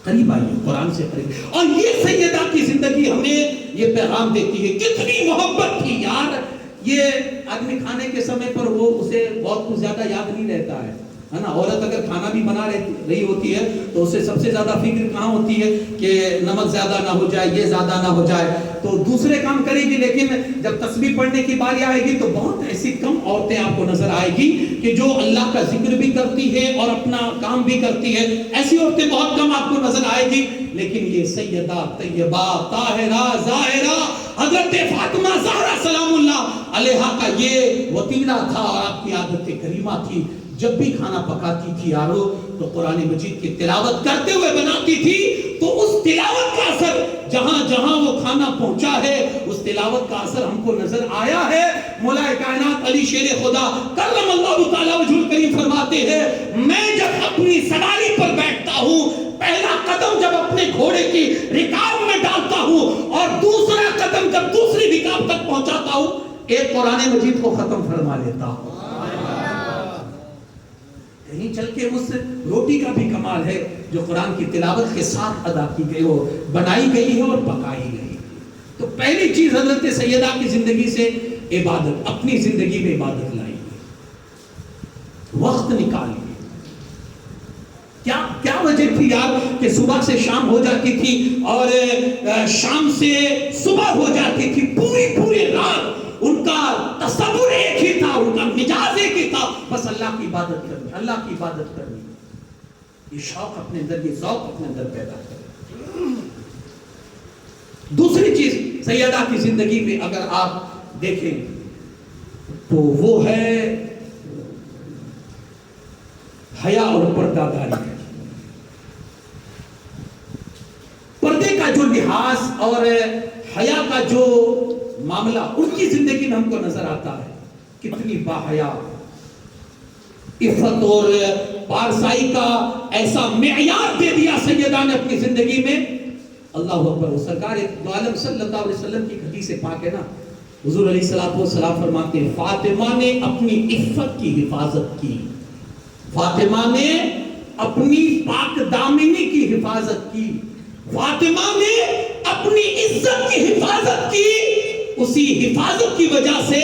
قریب آئیے قرآن سے قریب، اور یہ سیدہ کی زندگی ہمیں یہ پیغام دیتی ہے، کتنی محبت تھی یار، یہ آدمی کھانے کے سمے پر وہ اسے بہت کچھ زیادہ یاد نہیں رہتا ہے نا، عورت اگر کھانا بھی بنا رہی ہوتی ہے تو اسے سب سے زیادہ فکر کہاں ہوتی ہے کہ نمک زیادہ نہ ہو جائے، یہ زیادہ نہ ہو جائے، تو دوسرے کام کرے گی، لیکن جب تسبیح پڑھنے کی باری آئے گی تو بہت ایسی کم عورتیں آپ کو نظر آئے گی کہ جو اللہ کا ذکر بھی کرتی ہے اور اپنا کام بھی کرتی ہے، ایسی عورتیں بہت کم آپ کو نظر آئے گی، لیکن یہ سیدہ طیبہ طاہرہ ظاہرہ حضرت فاطمہ زہرا سلام اللہ علیہا کا یہ وطیرہ تھا اور آپ کی عادت کریمہ تھی، جب بھی کھانا پکاتی تھی یارو تو قرآن مجید کی تلاوت کرتے ہوئے بناتی تھی، تو اس تلاوت کا اثر جہاں جہاں وہ کھانا پہنچا ہے اس تلاوت کا اثر ہم کو نظر آیا ہے۔ مولا کائنات علی شیر خدا کرم اللہ تعالی وجہ الکریم فرماتے ہیں میں جب اپنی سواری پر بیٹھتا ہوں پہلا قدم جب اپنے گھوڑے کی رکاب میں ڈالتا ہوں اور دوسرا قدم جب دوسری رکاب تک پہنچاتا ہوں ایک قرآن مجید کو ختم فرما لیتا ہوں. کہیں چل کے اس روٹی کا بھی کمال ہے جو قرآن کی تلاوت کے ساتھ ادا کی گئی ہو, بنائی گئی ہے اور پکائی گئی. تو پہلی چیز حضرت سیدہ کی زندگی سے عبادت, اپنی زندگی میں عبادت لائی, وقت نکالی. کیا وجہ تھی یار کہ صبح سے شام ہو جاتی تھی اور شام سے صبح ہو جاتی تھی, پوری رات ان کا تصور ایک ہی تھا, ان کا مزاج ایک ہی تھا, بس اللہ کی عبادت کرنی, اللہ کی عبادت کرنی. یہ شوق اپنے اندر, یہ ذوق اپنے اندر پیدا کریں. دوسری چیز سیدہ کی زندگی میں اگر آپ دیکھیں تو وہ ہے حیا اور پردہ داری. پردے کا جو لحاظ اور حیا کا جو معاملہ ان کی زندگی میں ہم کو نظر آتا ہے. کتنی باحیا, عفت اور پارسائی کا ایسا معیار دے دیا سیدہ نے اپنی زندگی میں. اللہ اکبر. سرکار دو عالم صلی اللہ علیہ وسلم کی حدیث پاک ہے نا, حضور علیہ السلام فرماتے ہیں فاطمہ نے اپنی عفت کی حفاظت کی, فاطمہ نے اپنی پاک دامنی کی حفاظت کی, فاطمہ نے اپنی عزت کی حفاظت کی. اسی حفاظت کی وجہ سے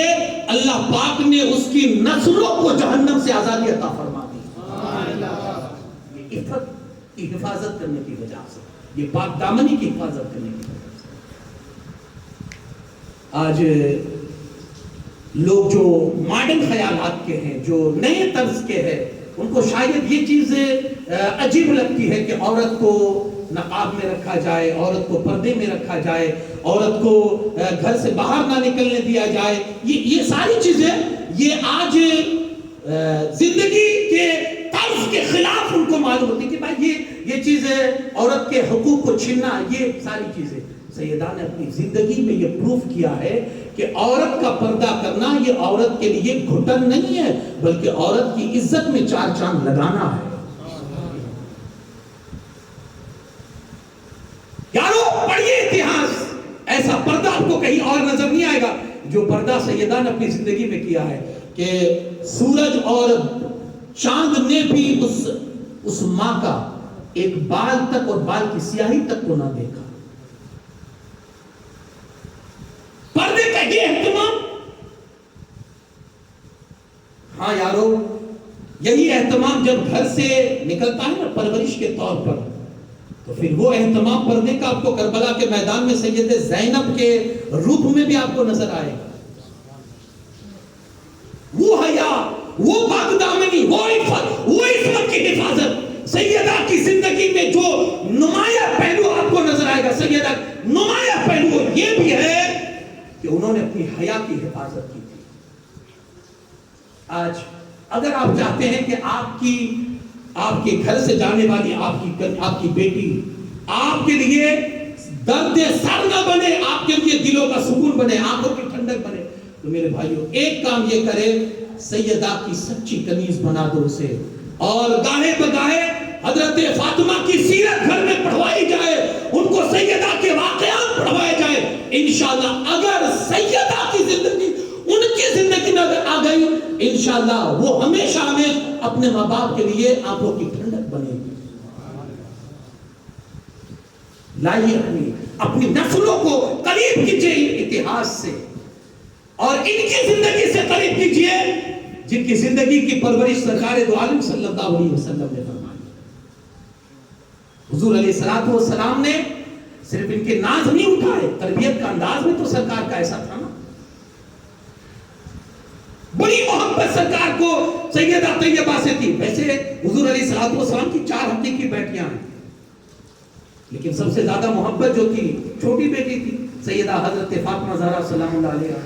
اللہ پاک نے اس کی نسلوں کو جہنم سے آزادی عطا فرما دی. یہ عفت کی حفاظت کرنے کی وجہ سے, یہ پاک دامنی کی حفاظت کرنے کی وجہ سے. آج لوگ جو ماڈرن خیالات کے ہیں, جو نئے طرز کے ہیں, ان کو شاید یہ چیز عجیب لگتی ہے کہ عورت کو نقاب میں رکھا جائے, عورت کو پردے میں رکھا جائے, عورت کو گھر سے باہر نہ نکلنے دیا جائے. یہ ساری چیزیں یہ آج زندگی کے طرز کے خلاف ان کو معلوم ہوتی کہ بھائی یہ چیزیں عورت کے حقوق کو چھیننا, یہ ساری چیزیں. سیدہ نے اپنی زندگی میں یہ پروف کیا ہے کہ عورت کا پردہ کرنا یہ عورت کے لیے گھٹن نہیں ہے, بلکہ عورت کی عزت میں چار چاند لگانا ہے. یارو پڑھیے اتہاس, ایسا پردہ آپ کو کہیں اور نظر نہیں آئے گا جو پردہ سیدہ نے اپنی زندگی میں کیا ہے کہ سورج اور چاند نے بھی اس ماں کا ایک بال تک اور بال کی سیاہی تک کو نہ دیکھا. پردے کا یہ اہتمام, ہاں یارو یہی اہتمام جب گھر سے نکلتا ہے نا پرورش کے طور پر, تو پھر وہ اہتمام پردے کا آپ کو کربلا کے میدان میں سیدہ زینب کے روپ میں بھی آپ کو نظر آئے گا. وہ حیا, وہ پاک دامنی, وہ عفت کی حفاظت سیدہ کی زندگی میں جو نمایاں پہلو آپ کو نظر آئے گا. سیدہ نمایاں پہلو یہ بھی ہے کہ انہوں نے اپنی حیا کی حفاظت کی تھی. آج اگر آپ چاہتے ہیں کہ آپ کے گھر سے جانے والی آپ کی بیٹی آپ کے لیے درد سر نہ بنے, آپ کے لیے دلوں کا سکون بنے, آنکھوں کی ٹھنڈک بنے, تو میرے بھائیوں ایک کام یہ کرے, سیدہ کی سچی کنیز بنا دو اسے, اور گاہے بگاہے حضرت فاطمہ کی سیرت گھر میں پڑھوائی جائے, ان کو سیدہ کے واقعات پڑھوائے جائے. انشاءاللہ اگر سیدہ کی زندگی ان کی زندگی میں اگر آ گئی, انشاءاللہ وہ ہمیشہ اپنے ماں باپ کے لیے آنکھوں کی ٹھنڈک بنے گی. لائیے اپنی نسلوں کو قریب کیجئے اتہاس سے, اور ان کی زندگی سے قریب کیجئے جن کی زندگی کی پرورش سرکار دو عالم صلی اللہ علیہ وسلم نے فرمائی. حضور علیہ السلام نے صرف ان کے ناز نہیں اٹھائے, تربیت کا انداز میں تو سرکار کا ایسا تھا نا. بڑی محبت سرکار کو سیدہ طیبہ سے تھی. ویسے حضور علیہ السلام کی 4 حقیقی بیٹیاں ہیں, لیکن سب سے زیادہ محبت جو تھی چھوٹی بیٹی تھی سیدہ حضرت فاطمہ زہرا سلام اللہ علیہا.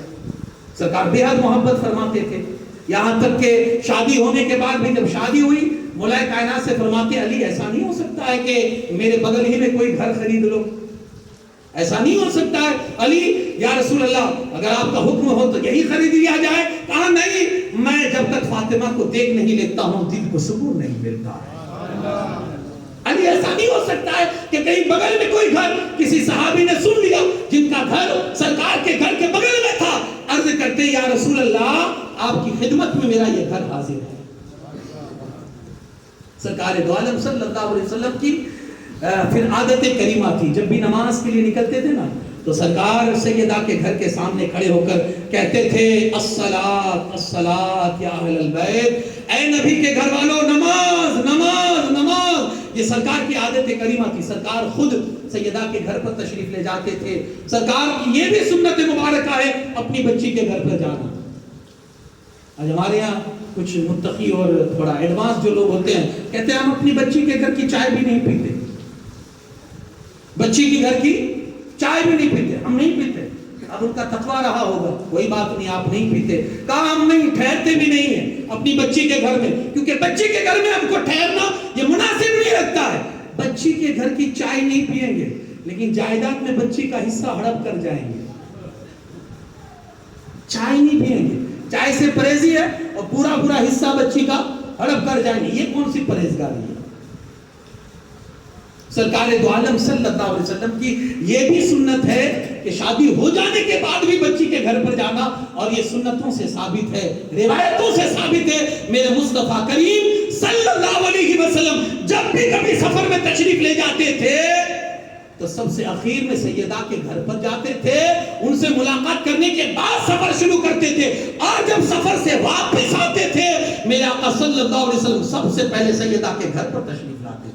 سرکار بے حد محبت فرماتے تھے, یہاں تک کہ شادی ہونے کے بعد بھی جب شادی ہوئی مولا کائنات سے فرماتے علی ایسا نہیں ہو سکتا ہے کہ میرے بغل ہی میں کوئی گھر خرید لو, ایسا نہیں ہو سکتا ہے علی یا رسول اللہ اگر آپ کا حکم ہو تو یہی خرید لیا جائے. کہا نہیں, میں جب تک فاطمہ کو دیکھ نہیں لیتا ہوں دل کو سکون نہیں ملتا ہے. خالی ایسا نہیں ہو سکتا ہے کہ کہیں بغل میں کوئی گھر کسی صحابی نے سن لیا جن کا گھر سرکار کے گھر کے بغل میں تھا، عرض کرتے یا رسول اللہ آپ کی خدمت میں میرا یہ گھر حاضر ہے۔ سرکار دو عالم صلی اللہ علیہ وسلم کی پھر عادت کریمہ تھی، جب بھی نماز کے لیے نکلتے تھے نا تو سرکار سیدہ کے گھر کے سامنے کھڑے ہو کر کہتے تھے الصلاۃ الصلاۃ یا اہل البیت، اے نبی کے گھر والوں نماز نماز نماز۔ یہ سرکار کی عادت کریمہ تھی، سرکار خود سیدہ کے گھر پر تشریف لے جاتے تھے۔ سرکار کی یہ بھی سنت مبارکہ ہے اپنی بچی کے گھر پر جانا۔ آج ہمارے یہاں کچھ متقی اور تھوڑا ایڈوانس جو لوگ ہوتے ہیں کہتے ہیں ہم اپنی بچی کے گھر کی چائے بھی نہیں پیتے، بچی کے گھر کی چائے بھی نہیں پیتے، ہم نہیں پیتے۔ اب ان کا تقویٰ رہا ہوگا، کوئی بات نہیں آپ نہیں پیتے، کہا ہم نہیں ٹھہرتے بھی نہیں ہیں اپنی بچی کے گھر میں، کیونکہ بچی کے گھر میں ہم کو ٹھہرنا یہ مناسب نہیں لگتا ہے۔ بچی کے گھر کی چائے نہیں پیئیں گے لیکن جائیداد میں بچی کا حصہ ہڑپ کر جائیں گے، چائے نہیں پیئیں گے، چائے سے پرہیزی ہے اور پورا حصہ بچی کا ہڑپ کر جائیں گے، یہ کون سی پرہیزگاری ہے؟ سرکار دو عالم صلی اللہ علیہ وسلم کی یہ بھی سنت ہے کہ شادی ہو جانے کے بعد بھی بچی کے گھر پر جانا، اور یہ سنتوں سے ثابت ہے، روایتوں سے ثابت ہے۔ میرے مصطفیٰ کریم صلی اللہ علیہ وسلم جب بھی کبھی سفر میں تشریف لے جاتے تھے تو سب سے اخیر میں سیدہ کے گھر پر جاتے تھے، ان سے ملاقات کرنے کے بعد سفر شروع کرتے تھے، اور جب سفر سے واپس آتے تھے میرے آقا صلی اللہ علیہ وسلم سب سے پہلے سیدہ کے گھر پر تشریف لاتے تھے۔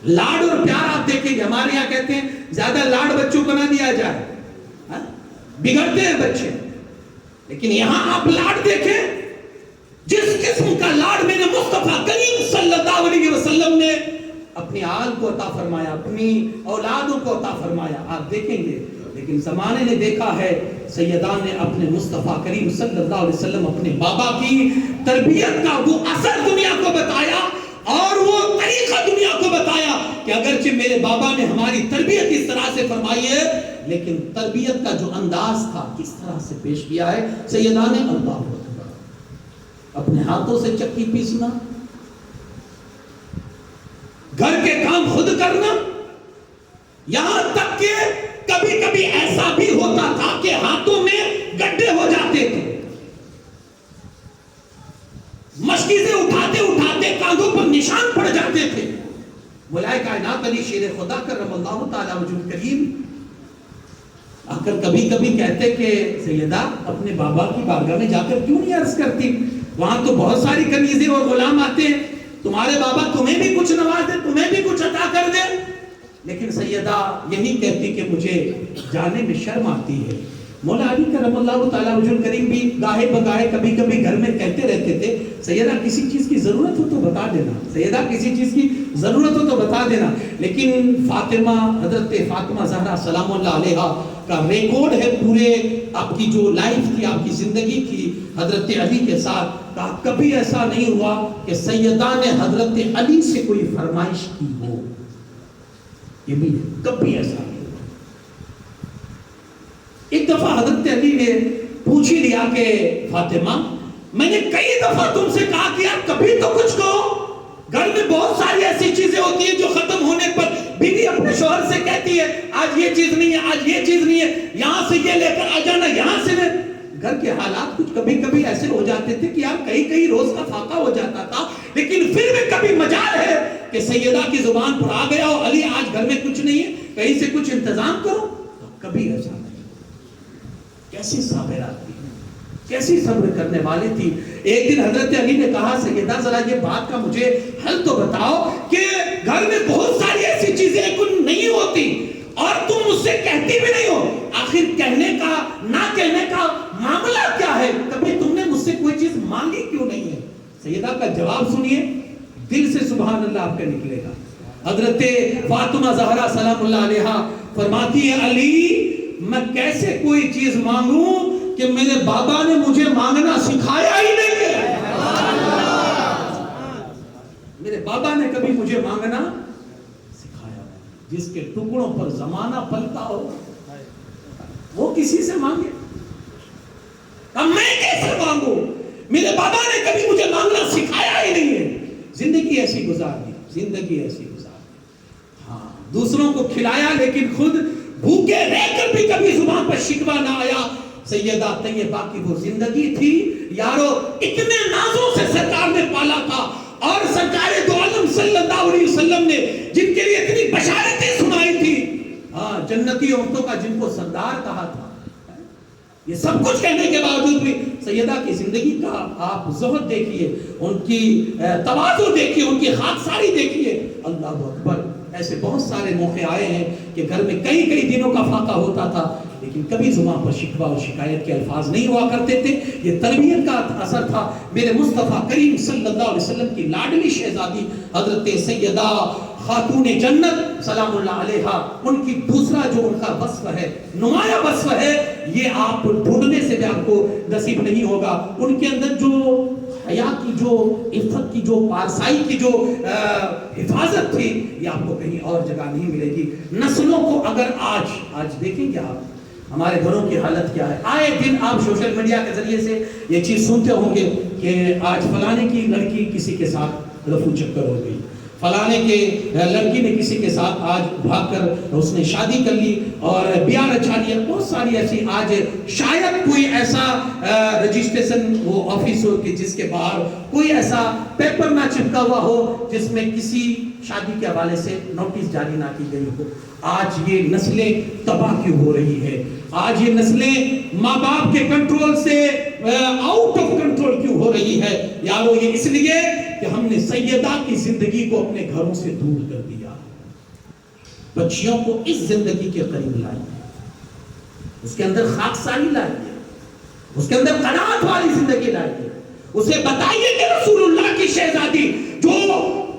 لاڈ اور پیار آپ دیکھیں گے، ہمارے یہاں کہتے ہیں زیادہ لاڈ بچوں کو نہ دیا جائے، بگڑتے ہیں بچے، لیکن یہاں آپ لاڈ دیکھیں، جس قسم کا لاڈ میرے مصطفیٰ کریم صلی اللہ علیہ وسلم نے اپنی آل کو عطا فرمایا، اپنی اولادوں کو عطا فرمایا، آپ دیکھیں گے۔ لیکن زمانے نے دیکھا ہے سیدہ نے اپنے مصطفیٰ کریم صلی اللہ علیہ وسلم اپنے بابا کی تربیت کا وہ اثر دنیا کو بتایا اور وہ طریقہ دنیا کو بتایا کہ اگرچہ میرے بابا نے ہماری تربیت اس طرح سے فرمائی ہے لیکن تربیت کا جو انداز تھا کس طرح سے پیش کیا ہے سیدہ نے اللہ اپنے ہاتھوں سے چکی پیسنا، گھر کے کام خود کرنا، یہاں تک کہ کبھی کبھی ایسا بھی ہوتا تھا کہ ہاتھوں میں گڈھے ہو جاتے تھے، مشکیزیں اٹھاتے اٹھاتے کاندھوں پر نشان پڑ جاتے تھے۔ مولائے کائنات علی شیر خدا کرم اللہ تعالی وجہ کریم آ کر کبھی کبھی کہتے کہ سیدہ اپنے بابا کی بارگاہ میں جا کر کیوں نہیں عرض کرتی، وہاں تو بہت ساری کنیزیں اور غلام آتے ہیں، تمہارے بابا تمہیں بھی کچھ نواز دے، تمہیں بھی کچھ عطا کر دے۔ لیکن سیدہ یہی کہتی کہ مجھے جانے میں شرم آتی ہے۔ مولا علی کرم اللہ تعالیٰ وجہ کریم بھی گاہے بگاہے کبھی کبھی گھر میں کہتے رہتے تھے سیدہ کسی چیز کی ضرورت ہو تو بتا دینا، سیدہ کسی چیز کی ضرورت ہو تو بتا دینا۔ لیکن فاطمہ، حضرت فاطمہ زہرا سلام اللہ علیہا کا ریکارڈ ہے پورے آپ کی جو لائف تھی، آپ کی زندگی تھی حضرت علی کے ساتھ، کہا کبھی ایسا نہیں ہوا کہ سیدہ نے حضرت علی سے کوئی فرمائش کی ہو، یہ بھی کبھی ایسا نہیں۔ ایک دفعہ حضرت علی نے پوچھ ہی لیا کہ فاطمہ میں نے کئی دفعہ تم سے کہا کہ یار کبھی تو کچھ کہو، گھر میں بہت ساری ایسی چیزیں ہوتی ہیں جو ختم ہونے پر بیوی اپنے شوہر سے کہتی ہے آج یہ چیز نہیں ہے، آج یہ چیز نہیں ہے، یہاں سے یہ لے کر آ جانا، یہاں سے لے۔ گھر کے حالات کچھ کبھی کبھی ایسے ہو جاتے تھے کہ یار کئی روز کا فاقہ ہو جاتا تھا، لیکن پھر بھی کبھی مجال ہے کہ سیدہ کی زبان پر آ گیا ہو علی آج گھر میں کچھ نہیں ہے، کہیں سے کچھ انتظام کرو، کبھی ایسا نہیں۔ کیسی صابرات تھی، کیسی صبر کرنے والی تھی۔ ایک دن حضرت علی نے کہا سیدہ ذرا یہ بات کا مجھے حل تو بتاؤ کہ گھر میں بہت ساری ایسی چیزیں نہیں ہوتی اور تم مجھ سے کہتی بھی نہیں ہو، آخر کہنے کا نہ کہنے کا معاملہ کیا ہے، کبھی تم نے مجھ سے کوئی چیز مانگی کیوں نہیں ہے؟ سیدہ کا جواب سنیے، دل سے سبحان اللہ آپ کا نکلے گا۔ حضرت فاطمہ زہرا سلام اللہ علیہا فرماتی ہے علی میں کیسے کوئی چیز مانگوں کہ میرے بابا نے مجھے مانگنا سکھایا ہی نہیں ہے، میرے بابا نے کبھی مجھے مانگنا سکھایا نہیں۔ جس کے ٹکڑوں پر زمانہ پلتا ہو وہ کسی سے مانگے، اب میں کیسے مانگوں؟ میرے بابا نے کبھی مجھے مانگنا سکھایا ہی نہیں ہے. زندگی ایسی گزار دی, زندگی ایسی گزار دی. ہاں, دوسروں کو کھلایا لیکن خود بھوکے رہ کر بھی کبھی زبان پر شکوہ نہ آیا. سیدہ طیبہ کی وہ زندگی تھی یارو, اتنے نازوں سے سرکار نے پالا تھا, اور سرکار دو عالم صلی اللہ علیہ وسلم نے جن کے لیے اتنی بشارتیں سنائی تھی, ہاں, جنتی عورتوں کا جن کو سردار کہا تھا, یہ سب کچھ کہنے کے باوجود بھی سیدہ کی زندگی کا آپ زہد دیکھیے, ان کی تواضع دیکھیے, ان کی خاکساری دیکھیے. اللہ اکبر. ایسے بہت سارے موقع آئے ہیں کہ گھر میں کئی کئی دنوں کا فاقہ ہوتا تھا, لیکن کبھی زبان پر شکوہ اور شکایت کے الفاظ نہیں ہوا کرتے تھے. یہ تربیت کا اثر تھا. میرے مصطفیٰ کریم صلی اللہ علیہ وسلم کی لاڈلی شہزادی حضرت سیدہ خاتون جنت سلام اللہ علیہا, ان کی دوسرا جو ان کا وصف ہے, نمایاں وصف ہے, یہ آپ ڈھونڈنے سے بھی آپ کو نصیب نہیں ہوگا. ان کے اندر جو حیا کی, جو عفت کی, جو پارسائی کی جو حفاظت تھی, یہ آپ کو کہیں اور جگہ نہیں ملے گی. نسلوں کو اگر آج دیکھیں گے آپ ہمارے گھروں کی حالت کیا ہے. آئے دن آپ سوشل میڈیا کے ذریعے سے یہ چیز سنتے ہوں گے کہ آج فلانے کی لڑکی کسی کے ساتھ رفو چکر ہو گئی, فلانے کے لڑکی نے کسی کے ساتھ آج بھاگ کر اس نے شادی کر لی اور بیاہ رچا لیا. بہت ساری ایسی آج شاید کوئی ایسا رجسٹریشن وہ آفس ہو کہ جس کے باہر کوئی ایسا پیپر نہ چپکا ہوا ہو جس میں کسی شادی کے حوالے سے نوٹس جاری نہ کی گئی ہو. آج یہ نسلیں تباہ کیوں ہو رہی ہے؟ آج یہ نسلیں ماں باپ کے کنٹرول سے آؤٹ آف کنٹرول کیوں ہو رہی ہے؟ یارو یہ اس لیے کہ ہم نے سیدہ کی زندگی کو اپنے گھروں سے دور کر دیا. بچیوں کو اس زندگی کے قریب لائیے, اس کے اندر خاکساری لائیے, اس کے اندر قناعت والی زندگی لائیے. اسے بتائیے کہ رسول اللہ کی شہزادی جو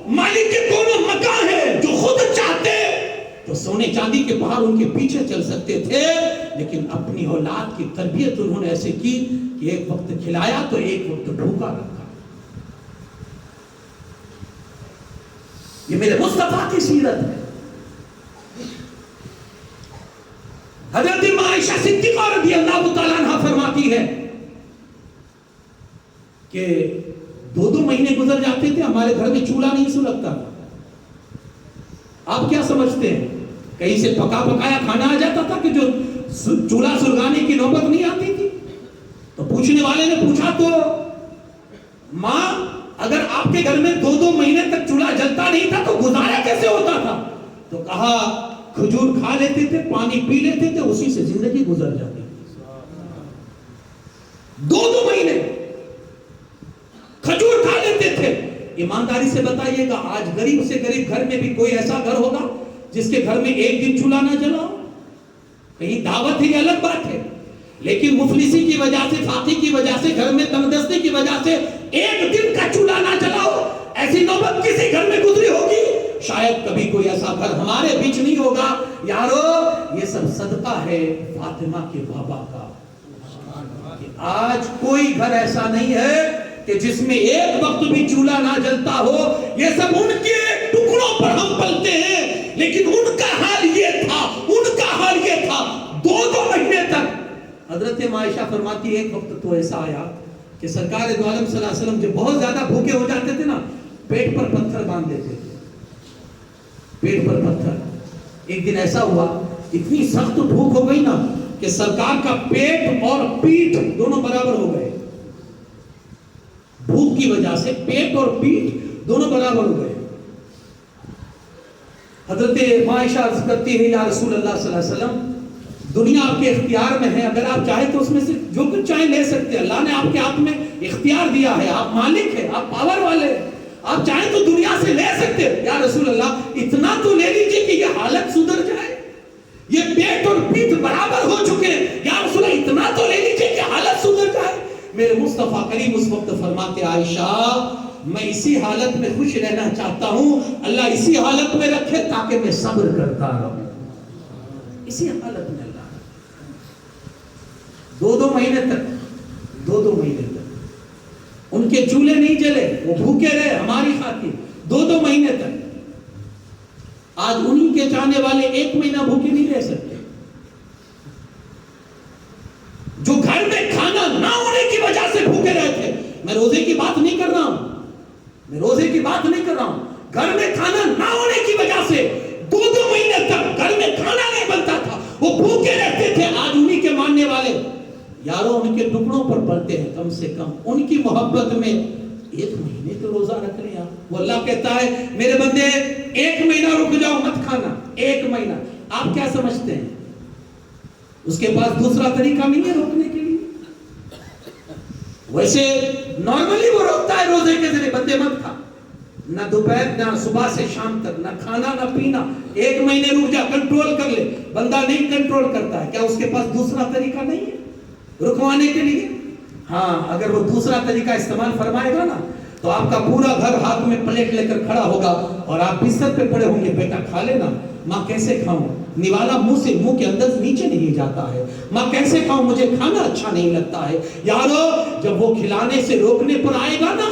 مالک کے دونوں مکان ہے, جو خود چاہتے تو سونے چاندی کے باہر ان کے پیچھے چل سکتے تھے, لیکن اپنی اولاد کی تربیت انہوں نے ایسے کی کہ ایک وقت کھلایا تو ایک وقت بھوکا رکھا. یہ میرے مصطفیٰ کی سیرت ہے. حضرت عائشہ صدیقہ رضی اللہ تعالیٰ عنہ فرماتی ہے کہ 2 مہینے گزر جاتے تھے, ہمارے گھر میں چولہا نہیں سلگتا تھا. آپ کیا سمجھتے ہیں, کہیں سے پکا پکایا کھانا آ جاتا تھا کہ جو چولہا سلگانے کی نوبت نہیں آتی تھی؟ تو پوچھنے والے نے پوچھا تو ماں اگر آپ کے گھر میں 2 مہینے تک چولہا جلتا نہیں تھا تو گزارا کیسے ہوتا تھا؟ تو کہا کھجور کھا لیتے تھے, پانی پی لیتے تھے, اسی سے زندگی گزر جاتی تھی. 2 مہینے کھجور کھا لیتے تھے. ایمانداری سے بتائیے گا آج غریب سے غریب گھر میں بھی کوئی ایسا گھر ہوگا جس کے گھر میں ایک دن چولہا نہ جلا ہو؟ کہیں دعوت ہی الگ بات ہے, لیکن مفلسی کی وجہ سے, فاقی کی وجہ سے, گھر میں تنگدستی کی وجہ سے ایک دن کا چولہا نہ جلا ہو, ایسی نوبت کسی گھر میں گزری ہوگی؟ شاید کبھی کوئی ایسا گھر ہمارے بیچ نہیں ہوگا. یارو یہ سب صدقہ ہے فاطمہ کے بابا کا. آج کوئی گھر ایسا نہیں ہے کہ جس میں ایک وقت بھی چولہا نہ جلتا ہو. یہ سب ان کے ٹکڑوں پر ہم پلتے ہیں, لیکن ان کا حال یہ تھا, ان کا حال یہ تھا. 2 مہینے تک حضرت عائشہ فرماتی ہے ایک وقت تو ایسا آیا کہ سرکار دو عالم صلی اللہ علیہ وسلم جب بہت زیادہ بھوکے ہو جاتے تھے نا, پیٹ پر پتھر باندھ دیتے تھے, پیٹ پر پتھر. ایک دن ایسا ہوا, اتنی سخت بھوک ہو گئی نا کہ سرکار کا پیٹ اور پیٹھ دونوں برابر ہو گئے. بھوک کی وجہ سے پیٹ اور پیٹھ دونوں برابر ہو گئے. حضرت عائشہ عرض کرتی ہے یا رسول اللہ صلی اللہ علیہ وسلم دنیا آپ کے اختیار میں ہے, اگر آپ چاہیں تو اس میں سے جو کچھ چاہیں لے سکتے ہیں. اللہ نے آپ کے ہاتھ میں اختیار دیا ہے, آپ مالک ہیں, آپ پاور والے ہیں, آپ چاہیں تو دنیا سے لے سکتے ہیں. یا رسول اللہ اتنا تو لے لیجئے کہ یہ حالت سدھر جائے, یہ پیٹ اور پیٹھ برابر ہو چکے ہیں. یا رسول اللہ اتنا تو لے لیجئے کہ حالت سدھر جائے. میرے مصطفیٰ کریم اس وقت فرماتے عائشہ میں اسی حالت میں خوش رہنا چاہتا ہوں, اللہ اسی حالت میں رکھے تاکہ میں صبر کرتا رہوں. اسی حالت میں اللہ 2 مہینے تک 2 مہینے تک ان کے چولہے نہیں جلے, وہ بھوکے رہے ہماری خاطر 2 مہینے تک. آج انہی کے چاہنے والے 1 مہینہ بھوکے نہیں رہ سکتے. جو گھر میں کھانا نہ ہونے کی وجہ سے بھوکے رہے تھے, وہ بھوکے رہتے تھے. آج انہی کے ماننے والے یاروں ان کے ٹکڑوں پر پڑتے ہیں. کم سے کم ان کی محبت میں 1 مہینے تو روزہ رکھ لیں آپ. وہ اللہ کہتا ہے میرے بندے 1 مہینہ رک جاؤ مت کھانا. 1 مہینہ. آپ کیا سمجھتے ہیں اس کے پاس دوسرا طریقہ نہیں ہے روکنے کے لیے؟ ویسے نارملی وہ روکتا ہے روزے کے ذریعے بندے مت کھا, نہ دوپہر نہ صبح سے شام تک, نہ کھانا نہ پینا. 1 مہینے رک جا, کنٹرول کر لے. بندہ نہیں کنٹرول کرتا ہے. کیا اس کے پاس دوسرا طریقہ نہیں ہے رکوانے کے لیے؟ ہاں, اگر وہ دوسرا طریقہ استعمال فرمائے گا نا تو آپ کا پورا گھر ہاتھ میں پلیٹ لے کر کھڑا ہوگا اور آپ بستر پہ پڑے ہوں گے. بیٹا کھا لینا. ماں کیسے کھاؤں؟ نوالا منہ کے اندر نیچے نہیں جاتا ہے. ماں کیسے کھاؤں؟ مجھے کھانا اچھا نہیں لگتا ہے. یارو جب وہ کھلانے سے روکنے پر آئے گا نا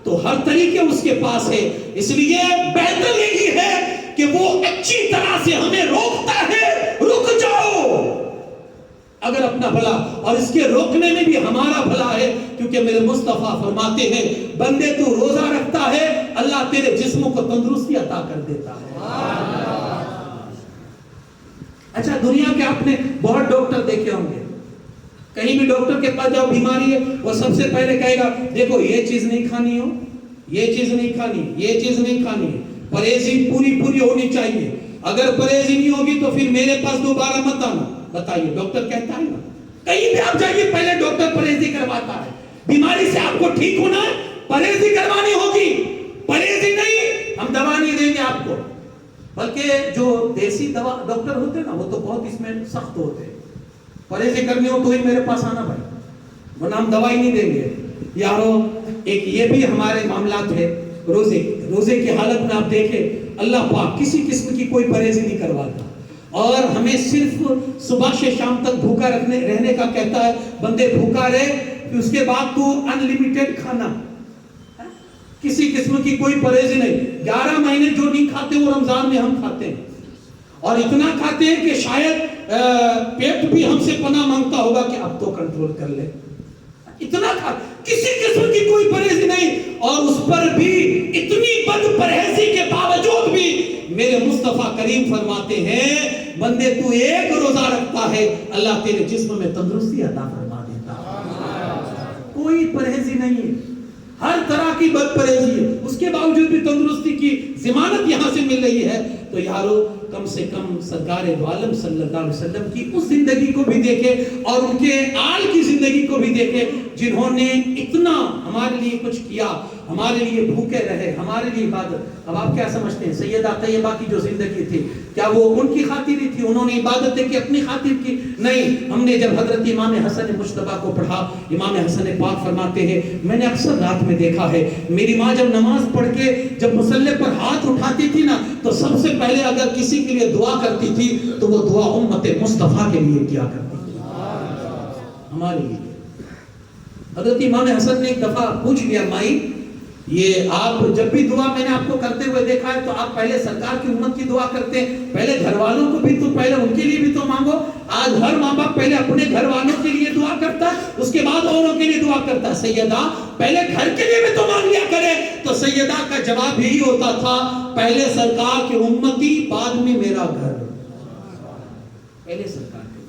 تو ہر طریقے اس کے پاس ہے. اس لیے بہتر یہی ہے کہ وہ اچھی طرح سے ہمیں روکتا ہے. رک جاؤ اگر اپنا بھلا, اور اس کے روکنے میں بھی ہمارا بھلا ہے, کیونکہ میرے مصطفیٰ فرماتے ہیں بندے تو روزہ رکھتا ہے اللہ تیرے جسم کو تندرستی عطا کر دیتا ہے. اچھا, دنیا کے آپ نے بہت ڈاکٹر دیکھے ہوں گے. کہیں بھی ڈاکٹر کے پاس جاؤ بیماری ہے, وہ سب سے پہلے کہے گا دیکھو یہ چیز نہیں کھانی ہو, یہ چیز نہیں کھانی, یہ چیز نہیں کھانی ہے, پرہیزی پوری ہونی چاہیے. اگر پرہیزی نہیں ہوگی تو پھر میرے پاس دوبارہ مت آنا. بتائیے, ڈاکٹر کہتا ہے نا. کہیں بھی آپ جائیے پہلے ڈاکٹر پرہیزی کرواتا ہے. بیماری سے آپ کو ٹھیک ہونا ہے, پرہیزی کروانی ہوگی. پرہیزی نہیں, ہم دوا نہیں دیں گے آپ کو. بلکہ جو دیسی دوا ڈاکٹر ہوتے ہیں نا وہ تو بہت اس میں سخت ہوتے ہیں. پرہیزی کرنی ہو تو ہی میرے پاس آنا بھائی, ورنہ ہم دوائی نہیں دیں گے. یارو ایک یہ بھی ہمارے معاملات ہے. روزے کی حالت میں آپ دیکھیں اللہ پاک کسی قسم کی کوئی پرہیزی نہیں کرواتا, اور ہمیں صرف صبح سے شام تک بھوکا رہنے کا کہتا ہے. بندے بھوکا رہے پھر اس کے بعد تو انلیمیٹڈ کھانا, کسی قسم کی کوئی پرہیزی نہیں. 11 مہینے جو نہیں کھاتے وہ رمضان میں ہم کھاتے ہیں, اور اتنا کھاتے ہیں کہ شاید پیٹ بھی ہم سے پناہ مانگتا ہوگا کہ اب تو کنٹرول کر لے. اتنا کھا, کسی قسم کی کوئی پرہیزی نہیں. اور اس پر بھی اتنی بد پرہیزی کے باوجود بھی میرے مصطفیٰ کریم فرماتے ہیں بندے تو 1 روزہ رکھتا ہے اللہ تیرے جسم میں تندرستی عطا فرما دیتا ہے. کوئی پرہیزی نہیں ہے, ہر طرح کی بد پرہیزی ہے, اس کے باوجود بھی تندرستی کی ضمانت یہاں سے مل رہی ہے. تو یارو کم سے کم سرکار دو عالم صلی اللہ علیہ وسلم کی اس زندگی کو بھی دیکھے اور ان کے آل کی زندگی کو بھی دیکھے جنہوں نے اتنا ہمارے لیے کچھ کیا, ہمارے لیے بھوکے رہے, ہمارے لیے عبادت. اب آپ کیا سمجھتے ہیں سیدہ طیبہ کی جو زندگی تھی کیا وہ ان کی خاطر ہی تھی؟ انہوں نے عبادتیں کی اپنی خاطر کی؟ نہیں. ہم نے جب حضرت امام حسن مجتبیٰ کو پڑھا, امام حسن پاک فرماتے ہیں میں نے اکثر رات میں دیکھا ہے میری ماں جب نماز پڑھ کے جب مصلی پر ہاتھ اٹھاتی تھی نا تو سب سے پہلے اگر کسی کے لیے دعا کرتی تھی تو وہ دعا امت مصطفیٰ کے لیے کیا کرتی تھی, ہمارے لیے. حضرت امام حسن نے ایک دفعہ پوچھ لیا مائی یہ آپ جب بھی دعا میں نے آپ کو کرتے ہوئے دیکھا ہے تو آپ پہلے سرکار کی امت کی دعا کرتے ہیں, پہلے گھر والوں کو بھی تو پہلے ان کے لیے بھی تو مانگو. آج ہر ماں باپ پہلے اپنے گھر والوں کے لیے دعا کرتا ہے اس کے بعد اوروں کے لیے دعا کرتا ہے. سیدہ پہلے گھر کے لیے بھی تو مانگ لیا کرے. تو سیدہ کا جواب یہی ہوتا تھا پہلے سرکار کی امتی بعد میں میرا گھر, پہلے سرکار کی.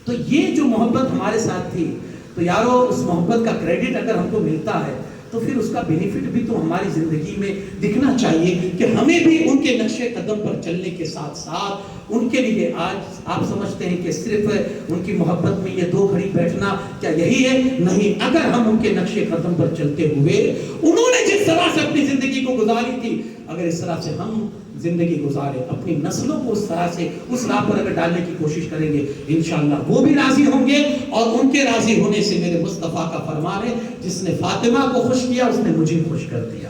تو یہ جو محبت ہمارے ساتھ تھی تو یارو اس محبت کا کریڈٹ اگر ہم کو ملتا ہے تو پھر اس کا بینیفٹ بھی تو ہماری زندگی میں دکھنا چاہیے کہ ہمیں بھی ان کے نقش قدم پر چلنے کے ساتھ ساتھ ان کے لیے آج آپ سمجھتے ہیں کہ صرف ان کی محبت میں یہ 2 گھڑی بیٹھنا کیا یہی ہے؟ نہیں. اگر ہم ان کے نقش قدم پر چلتے ہوئے انہوں نے جس طرح سے اپنی زندگی کو گزاری تھی اگر اس طرح سے ہم زندگی گزارے اپنی نسلوں کو اس طرح سے اس راہ پر اگر ڈالنے کی کوشش کریں گے انشاءاللہ وہ بھی راضی ہوں گے. اور ان کے راضی ہونے سے میرے مصطفیٰ کا فرمان ہے جس نے فاطمہ کو خوش کیا اس نے مجھے خوش کر دیا.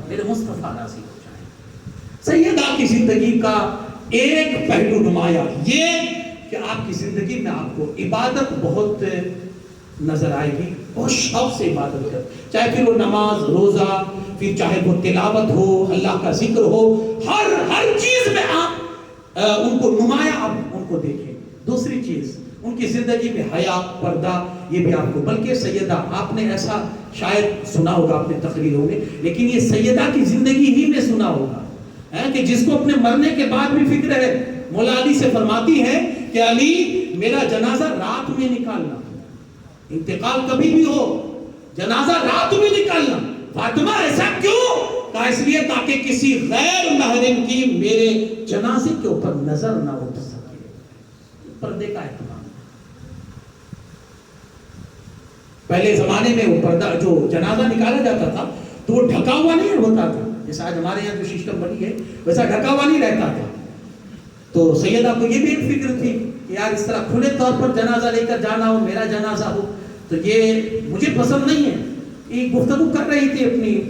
میرے مصطفیٰ راضی ہو جائیں. سیدہ کی زندگی کا ایک پہلو نمایاں یہ کہ آپ کی زندگی میں آپ کو عبادت بہت نظر آئے گی, بہت شوق سے عبادت کر, چاہے پھر وہ نماز روزہ پھر چاہے وہ تلاوت ہو اللہ کا ذکر ہو, ہر چیز میں آپ ان کو نمایاں آپ ان کو دیکھیں. دوسری چیز ان کی زندگی میں حیا پردہ یہ بھی آپ کو, بلکہ سیدہ آپ نے ایسا شاید سنا ہوگا اپنے تقریروں میں لیکن یہ سیدہ کی زندگی ہی میں سنا ہوگا ہے کہ جس کو اپنے مرنے کے بعد بھی فکر ہے. مولا علی سے فرماتی ہے کہ علی میرا جنازہ رات میں نکالنا، انتقال کبھی بھی ہو جنازہ رات میں نکالنا. فاطمہ ایسا کیوں؟ کہا اس لیے تاکہ کسی غیر محرم کی میرے جنازے کے اوپر نظر نہ اٹھ سکے. پردے کا اہتمام. پہلے زمانے میں وہ پردہ جو جنازہ نکالا جاتا تھا تو وہ ڈھکا ہوا نہیں ہوتا تھا، جیسا آج ہمارے یہاں جو سسٹم بنی ہے ویسا ڈھکا ہوا نہیں رہتا تھا. تو سیدہ کو یہ بھی ایک فکر تھی کہ یار اس طرح کھلے طور پر جنازہ لے کر جانا ہو، میرا جنازہ ہو، تو یہ مجھے پسند نہیں ہے. ایک گفتگو کر رہی تھی اپنی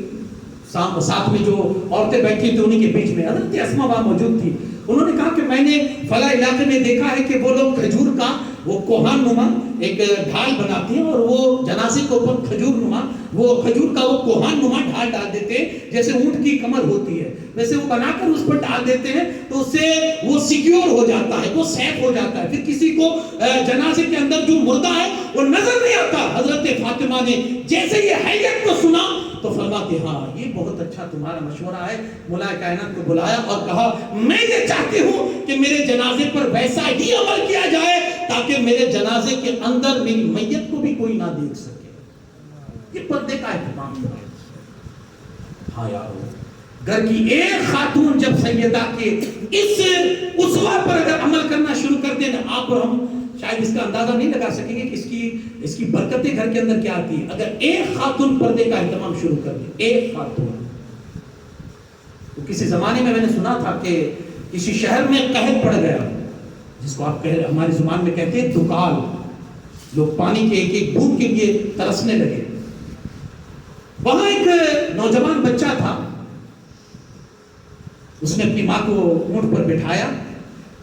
ساتھ میں جو عورتیں بیٹھی تھی انہی کے بیچ میں حضرت اسماء وہاں موجود تھی. انہوں نے کہا کہ میں نے فلاں علاقے میں دیکھا ہے کہ وہ لوگ کھجور کا وہ کوہان نما ایک ڈھال بناتے ہیں اور وہ جنازے کے اوپر کھجور نما وہ کھجور کا وہ کوہان نما ڈھال ڈال دیتے ہیں جیسے اونٹ کی کمر ہوتی ہے ویسے وہ بنا کر اس پر ڈال دیتے ہیں تو اس سے وہ سیکیور ہو جاتا ہے، وہ سیف ہو جاتا ہے، پھر کسی کو جنازے کے اندر جو مردہ ہے وہ نظر نہیں آتا. حضرت فاطمہ نے جیسے یہ حیت کو سنا تو فرماتے ہاں یہ بہت اچھا تمہارا مشورہ ہے. مولا کائنات کو بلایا اور کہا میں یہ چاہتی ہوں کہ میرے جنازے پر ویسا ہی عمل کیا جائے تاکہ میرے جنازے کے اندر میری میت کو بھی کوئی نہ دیکھ سکے. یہ پردے کا اہتمام ہے. ہاں یارو گھر کی ایک خاتون جب سیدہ کے اس اسوہ پر اگر عمل کرنا شروع کر دیں آپ اور ہم شاید اس کا اندازہ نہیں لگا سکیں گے کہ اس کی برکتیں گھر کے اندر کیا آتی ہیں. اگر ایک خاتون پردے کا اہتمام شروع کر دے، ایک خاتون. تو کسی زمانے میں نے سنا تھا کہ کسی شہر میں قحط پڑ گیا جس کو آپ ہماری زبان میں کہتے ہیں دکال. لوگ پانی کے ایک ایک بوند کے لیے ترسنے لگے. وہاں ایک نوجوان بچہ تھا، اس نے اپنی ماں کو اونٹ پر بٹھایا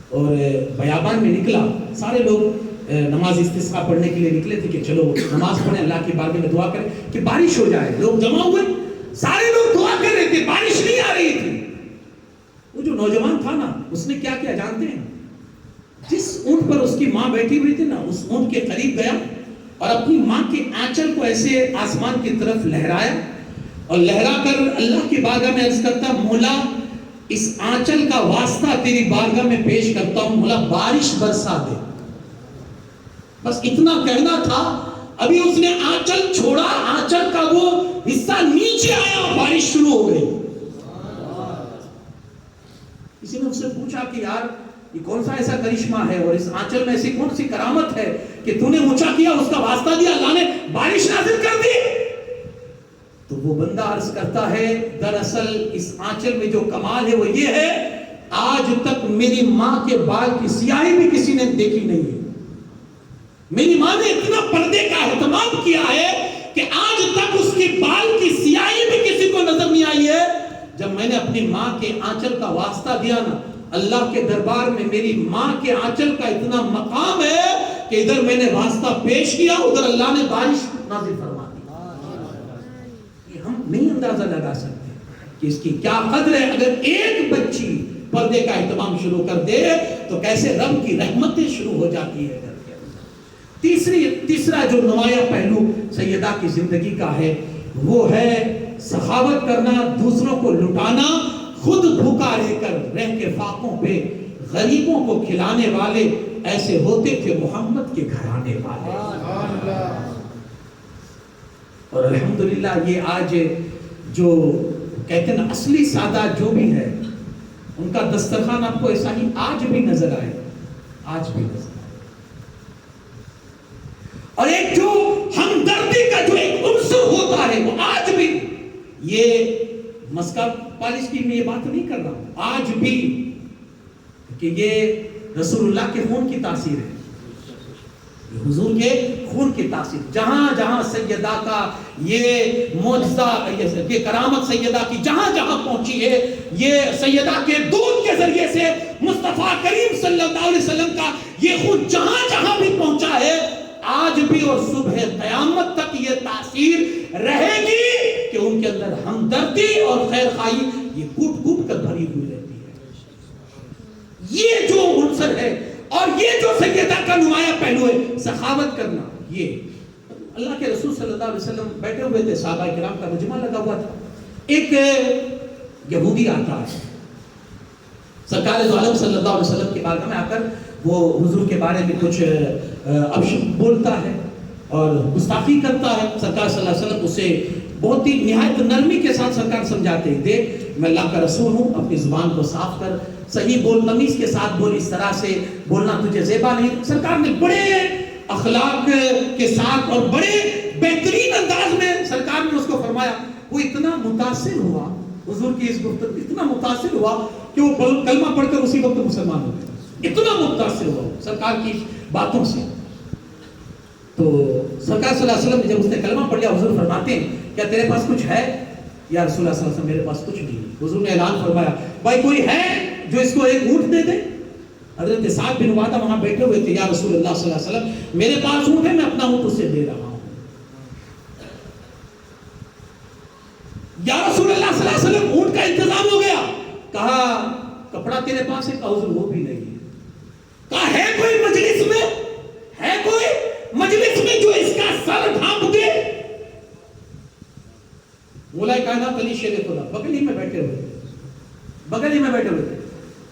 اور بیابان میں نکلا. سارے لوگ نماز استسقاء پڑھنے کے لیے نکلے تھے کہ چلو نماز پڑھیں، اللہ کی بارگاہ میں دعا کریں کہ بارش ہو جائے. لوگ جمع ہوئے، سارے لوگ دعا کر رہے تھے، بارش نہیں آ رہی تھی. وہ جو نوجوان تھا نا اس نے کیا کیا جانتے ہیں؟ جس اونٹ پر اس کی ماں بیٹھی ہوئی تھی نا اس اونٹ کے قریب گیا اور اپنی ماں کے آنچل کو ایسے آسمان کی طرف لہرایا اور لہرا کر اللہ کی بارگاہ میں عرض کرتا مولا اس آنچل کا واسطہ تیری بارگاہ میں پیش کرتا ہوں، مولا بارش برسا دے. بس اتنا کہنا تھا. ابھی اس نے آنچل چھوڑا، آنچل کا وہ حصہ نیچے آیا اور بارش شروع ہو گئی. کسی نے اس سے پوچھا کہ یار یہ کون سا ایسا کرشمہ ہے اور اس آنچل میں ایسی کون سی کرامت ہے کہ تو نے اونچا کیا، اس کا واسطہ دیا، اللہ نے بارش نازل کر دی. تو وہ بندہ عرض کرتا ہے دراصل اس آنچل میں جو کمال ہے وہ یہ ہے آج تک میری ماں کے بال کی سیاہی بھی کسی نے دیکھی نہیں ہے. میری ماں نے اتنا پردے کا اہتمام کیا ہے کہ آج تک اس کے بال کی سیاہی بھی کسی کو نظر نہیں آئی ہے. جب میں نے اپنی ماں کے آنچل کا واسطہ دیا نا اللہ کے دربار میں میری ماں کے آنچل کا اتنا مقام ہے کہ ادھر میں نے واسطہ پیش کیا ادھر اللہ نے بارش نازل فرما دی. یہ ہم نہیں اندازہ لگا سکتے کہ اس کی کیا قدر ہے. اگر ایک بچی پردے کا اہتمام شروع کر دے تو کیسے رب کی رحمتیں شروع ہو جاتی ہے گھر کے اندر. تیسرا جو نمایاں پہلو سیدہ کی زندگی کا ہے وہ ہے سخاوت کرنا، دوسروں کو لٹانا، خود بھوکا رہ کے فاقوں پہ غریبوں کو کھلانے والے. ایسے ہوتے تھے محمد کے گھرانے والے. اور الحمدللہ یہ آج جو کہتے ہیں نا اصلی سادہ جو بھی ہے ان کا دسترخوان آپ کو ایسا ہی آج بھی نظر آئے، آج بھی نظر آئے. اور ایک جو ہمدردی کا جو ایک عنصر ہوتا ہے وہ آج بھی، یہ مسکا پالش کی میں یہ بات نہیں کر رہا ہوں، آج بھی کہ یہ رسول اللہ کے خون کی تاثیر ہے، حضور کے خون کی تاثیر. جہاں جہاں سیدہ کا یہ معجزہ، یہ کرامت سیدہ کی جہاں جہاں پہنچی ہے، یہ سیدہ کے دودھ کے ذریعے سے مصطفیٰ کریم صلی اللہ علیہ وسلم کا یہ خون جہاں جہاں بھی پہنچا ہے آج بھی اور صبح قیامت تک یہ تاثیر رہے گی کہ ان کے اندر ہمدردی اور خیر خواہی یہ کوٹ کوٹ کر بھری ہوئی رہتی ہے. یہ جو عنصر ہے اور یہ جو سیدہ کا نمایاں پہلو ہے سخاوت کرنا. یہ اللہ کے رسول صلی اللہ علیہ وسلم بیٹھے ہوئے تھے، صحابہ کرام کا مجمع لگا ہوا تھا. ایک یہودی آتا ہے سرکار دو عالم صلی اللہ علیہ وسلم کے بارگاہ میں آ کر وہ حضور کے بارے میں کچھ اپشگن بولتا ہے اور گستاخی کرتا ہے. سرکار صلی اللہ علیہ وسلم اسے بہت ہی نہایت نرمی کے ساتھ سرکار سمجھاتے ہیں, دیکھ میں اللہ کا رسول ہوں, اپنی زبان کو صاف کر, صحیح بول, تمیز کے ساتھ بول, اس طرح سے بولنا تجھے زیبا نہیں. سرکار نے بڑے اخلاق کے ساتھ اور بڑے بہترین انداز میں سرکار نے اس کو فرمایا. وہ اتنا متاثر ہوا حضور کی اس گفتگو, اتنا متاثر ہوا کہ وہ کلمہ پڑھ کر اسی وقت مسلمان ہو گئے. اتنا متاثر ہوا سرکار کی باتوں سے. تو سرکار صلی اللہ علیہ وسلم جب اس نے کلمہ پڑھ لیا, حضور فرماتے ہیں کیا تیرے پاس کچھ ہے؟ یا رسول اللہ صلی اللہ علیہ وسلم میرے پاس کچھ نہیں. حضور نے اعلان فرمایا بھائی کوئی ہے جو اس کو ایک اونٹ دے دے؟ حضرت سعد بن عبادہ وہاں بیٹھے ہوئے تھے. یا رسول اللہ صلی اللہ علیہ وسلم میرے پاس اونٹ ہے, میں اپنا اونٹ اسے دے رہا ہوں. یا رسول اللہ صلی اللہ علیہ وسلم اونٹ کا انتظام ہو گیا. کہا کپڑا تیرے پاس ہے؟ کہا حضور وہ بھی نہیں ہے. کہا ہے کوئی مجلس میں, ہے کوئی مجلس میں جو اس کا سر ڈھانپ دے؟ مولا کائنات علی شیر خدا بغل ہی میں بیٹھے ہوئے تھے.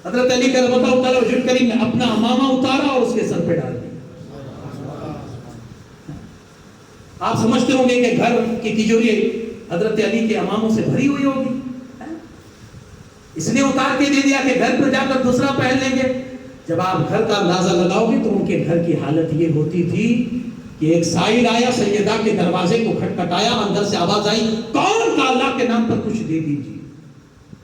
حضرت علی کرم اللہ تعالی وجہ کریم نے اپنا امامہ اتارا اور اس کے سر پہ ڈال دیا. آپ سمجھتے ہوں گے کہ گھر کی تجوری حضرت علی کے اماموں سے بھری ہوئی ہوگی, اس نے اتار کے دے دیا کہ گھر پر جا کر دوسرا پہن لیں گے. جب آپ گھر کا اندازہ لگاؤ گے تو ان کے گھر کی حالت یہ ہوتی تھی کہ ایک سائل آیا, سیدہ کے دروازے کو کھٹکھٹایا, اندر سے آواز آئی کون؟ کا اللہ کے نام پر کچھ دے دیجیے.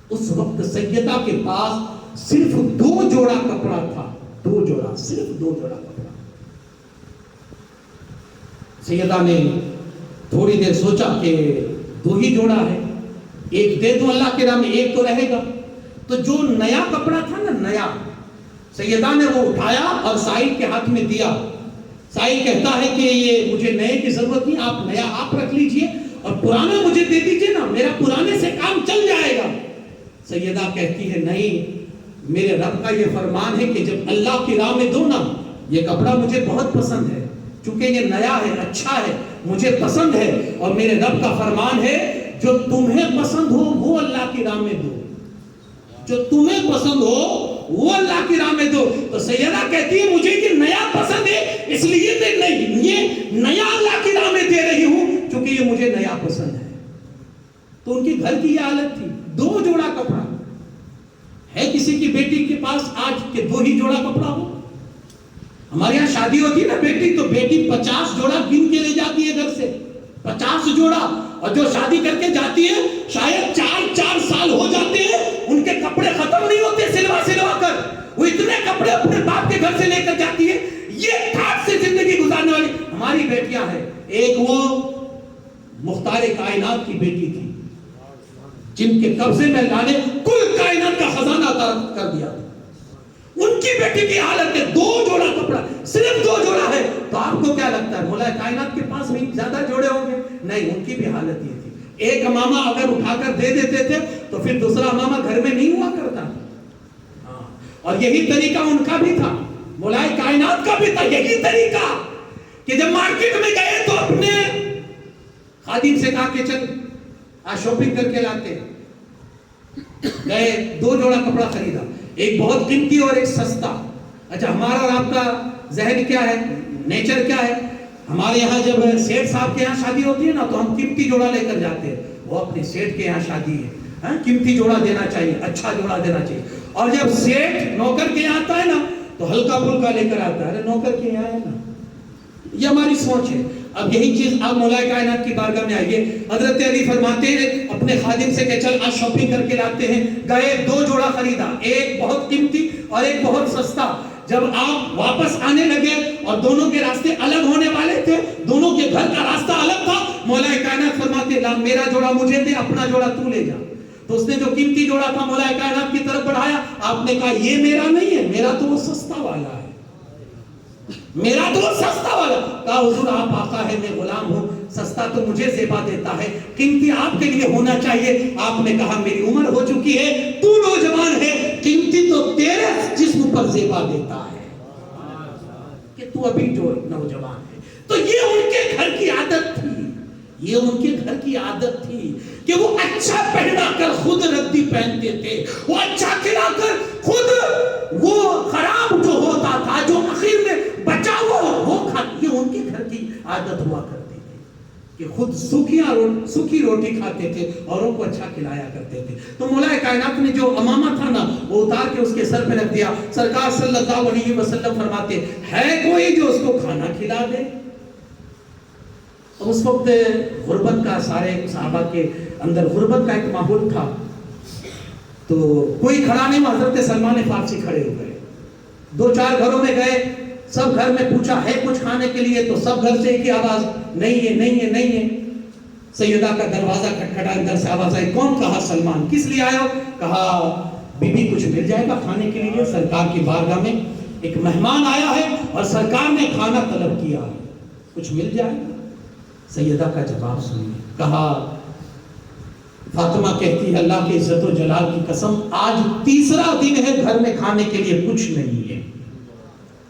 اس وقت سیدہ کے پاس صرف 2 جوڑا کپڑا تھا, 2 جوڑا, صرف 2 جوڑا کپڑا. سیدہ نے تھوڑی دیر سوچا کہ 2 ہی جوڑا ہے, ایک دے دو اللہ کے نام میں, ایک تو رہے گا. تو جو نیا کپڑا تھا نا, نیا, سیدہ نے وہ اٹھایا اور سائل کے ہاتھ میں دیا. سائل کہتا ہے کہ یہ مجھے نئے کی ضرورت نہیں, آپ نیا آپ رکھ لیجئے اور پرانا مجھے دے دیجئے نا, میرا پرانے سے کام چل جائے گا. سیدہ کہتی ہے نہیں, میرے رب کا یہ فرمان ہے کہ جب اللہ کی راہ میں دو نا, یہ کپڑا مجھے بہت پسند ہے, چونکہ یہ نیا ہے, اچھا ہے, مجھے پسند ہے, اور میرے رب کا فرمان ہے جو تمہیں پسند ہو وہ اللہ کی راہ میں دو, جو تمہیں پسند ہو وہ اللہ کی راہ میں دو. تو سیدہ کہتی ہے مجھے یہ نیا پسند ہے, اس لیے میں نہیں یہ نیا اللہ کی راہ میں دے رہی ہوں کیونکہ یہ مجھے نیا پسند ہے. تو ان کی گھر کی یہ حالت تھی, 2 جوڑا کپڑا. ہے کسی کی بیٹی کے پاس آج کہ 2 ہی جوڑا کپڑا ہو؟ ہمارے یہاں شادی ہوتی ہے نا بیٹی, تو بیٹی 50 جوڑا گن کے لے جاتی ہے گھر سے, 50 جوڑا. اور جو شادی کر کے جاتی ہے شاید 4 سال ہو جاتے ہیں, ان کے کپڑے ختم نہیں ہوتے سلوا کر, وہ اتنے کپڑے اپنے باپ کے گھر سے لے کر جاتی ہے. یہ ٹھاٹ سے زندگی گزارنے والی ہماری بیٹیاں ہیں. ایک وہ مختار کائنات کی بیٹی تھی جن کے قبضے میں اللہ نے کل کائنات کا خزانہ عطا کر دیا. ان کی بیٹی کی حالت ہے 2 جوڑا کپڑا, صرف 2 جوڑا ہے. تو آپ کو کیا لگتا ہے مولا کائنات کے پاس بھی زیادہ جوڑے ہوں گے؟ نہیں, ان کی بھی حالت یہ تھی. ایک امامہ اگر اٹھا کر دے دیتے تھے تو پھر دوسرا امامہ گھر میں نہیں ہوا کرتا تھا. اور یہی طریقہ ان کا بھی تھا, مولا کائنات کا بھی تھا یہی طریقہ کہ جب مارکیٹ میں گئے تو اپنے خادم سے کہا کہ چل آج شاپنگ کر کے لاتے. گئے 2 جوڑا کپڑا خریدا, ایک بہت قیمتی اور ایک سستا. اچھا ہمارا اور آپ کا ذہن کیا ہے, نیچر کیا ہے؟ ہمارے یہاں جب سیٹ صاحب کے یہاں شادی ہوتی ہے نا تو ہم قیمتی جوڑا لے کر جاتے ہیں. وہ اپنے سیٹ کے یہاں شادی ہے, قیمتی جوڑا دینا چاہیے, اچھا جوڑا دینا چاہیے. اور جب سیٹ نوکر کے یہاں آتا ہے نا تو ہلکا پھلکا لے کر آتا ہے, ارے نوکر کے یہاں ہے نا. یہ ہماری سوچ ہے. اب یہی چیز آپ مولا کائنات کی بارگاہ میں آئیے. حضرت علی فرماتے ہیں اپنے خادم سے کہ چل آج شاپنگ کر کے لاتے ہیں. گئے 2 جوڑا خریدا, ایک بہت قیمتی اور ایک بہت سستا. جب آپ واپس آنے لگے اور دونوں کے راستے الگ ہونے والے تھے, دونوں کے گھر کا راستہ الگ تھا, مولا کائنات فرماتے لا میرا جوڑا مجھے دے, اپنا جوڑا تو لے جا. تو اس نے جو قیمتی جوڑا تھا مولا کائنات کی طرف بڑھایا. آپ نے کہا یہ میرا نہیں ہے, میرا تو وہ سستا والا ہے, میرا تو وہ سستا والا. کہا حضور آپ آقا ہے, میں غلام ہوں, سستا تو مجھے زیبا دیتا ہے, قیمتی آپ کے لیے ہونا چاہیے. آپ نے کہا میری عمر ہو چکی ہے, تو نوجوان ہے, قیمتی تو تیرے جسم پر زیبا دیتا ہے کہ تو ابھی جو نوجوان ہے. تو یہ ان کے گھر کی عادت تھی یہ ان کے گھر کی عادت تھی کہ وہ اچھا پہنا کر خود ردی پہنتے تھے، وہ اچھا کھلا کر خود وہ خراب جو ہوتا تھا، جو آخر میں بچا ہوا وہ کھاتے۔ یہ ان کے گھر کی عادت ہوا کرتی تھی کہ خود سوکھی روٹی کھاتے تھے، اوروں کو اچھا کھلایا کرتے تھے۔ تو مولا کائنات نے جو امامہ تھا نا وہ اتار کے اس کے سر پہ رکھ دیا۔ سرکار صلی اللہ علیہ وسلم فرماتے ہے کوئی جو اس کو کھانا کھلا دے؟ اس وقت غربت کا، سارے صحابہ کے اندر غربت کا ایک ماحول تھا، تو کوئی کھڑا نہیں، حضرت سلمان فارسی کھڑے ہو گئے، دو چار گھروں میں گئے، سب گھر میں پوچھا ہے کچھ کھانے کے لیے، تو سب گھر سے ایک ہی آواز، نہیں ہے نہیں ہے نہیں ہے۔ سیدہ کا دروازہ کھٹکھٹا، اندر سے آواز آئی، کون؟ کہا سلمان۔ کس لیے آئے ہو؟ کہا بی بی کچھ مل جائے گا کھانے کے لیے؟ سرکار کی بارگاہ میں ایک مہمان آیا ہے اور سرکار نے کھانا طلب کیا ہے، کچھ مل جائے گا؟ سیدہ کا جواب سنیے، کہا فاطمہ کہتی ہے اللہ کے عزت و جلال کی قسم آج تیسرا دن ہے گھر میں کھانے کے لیے کچھ نہیں ہے،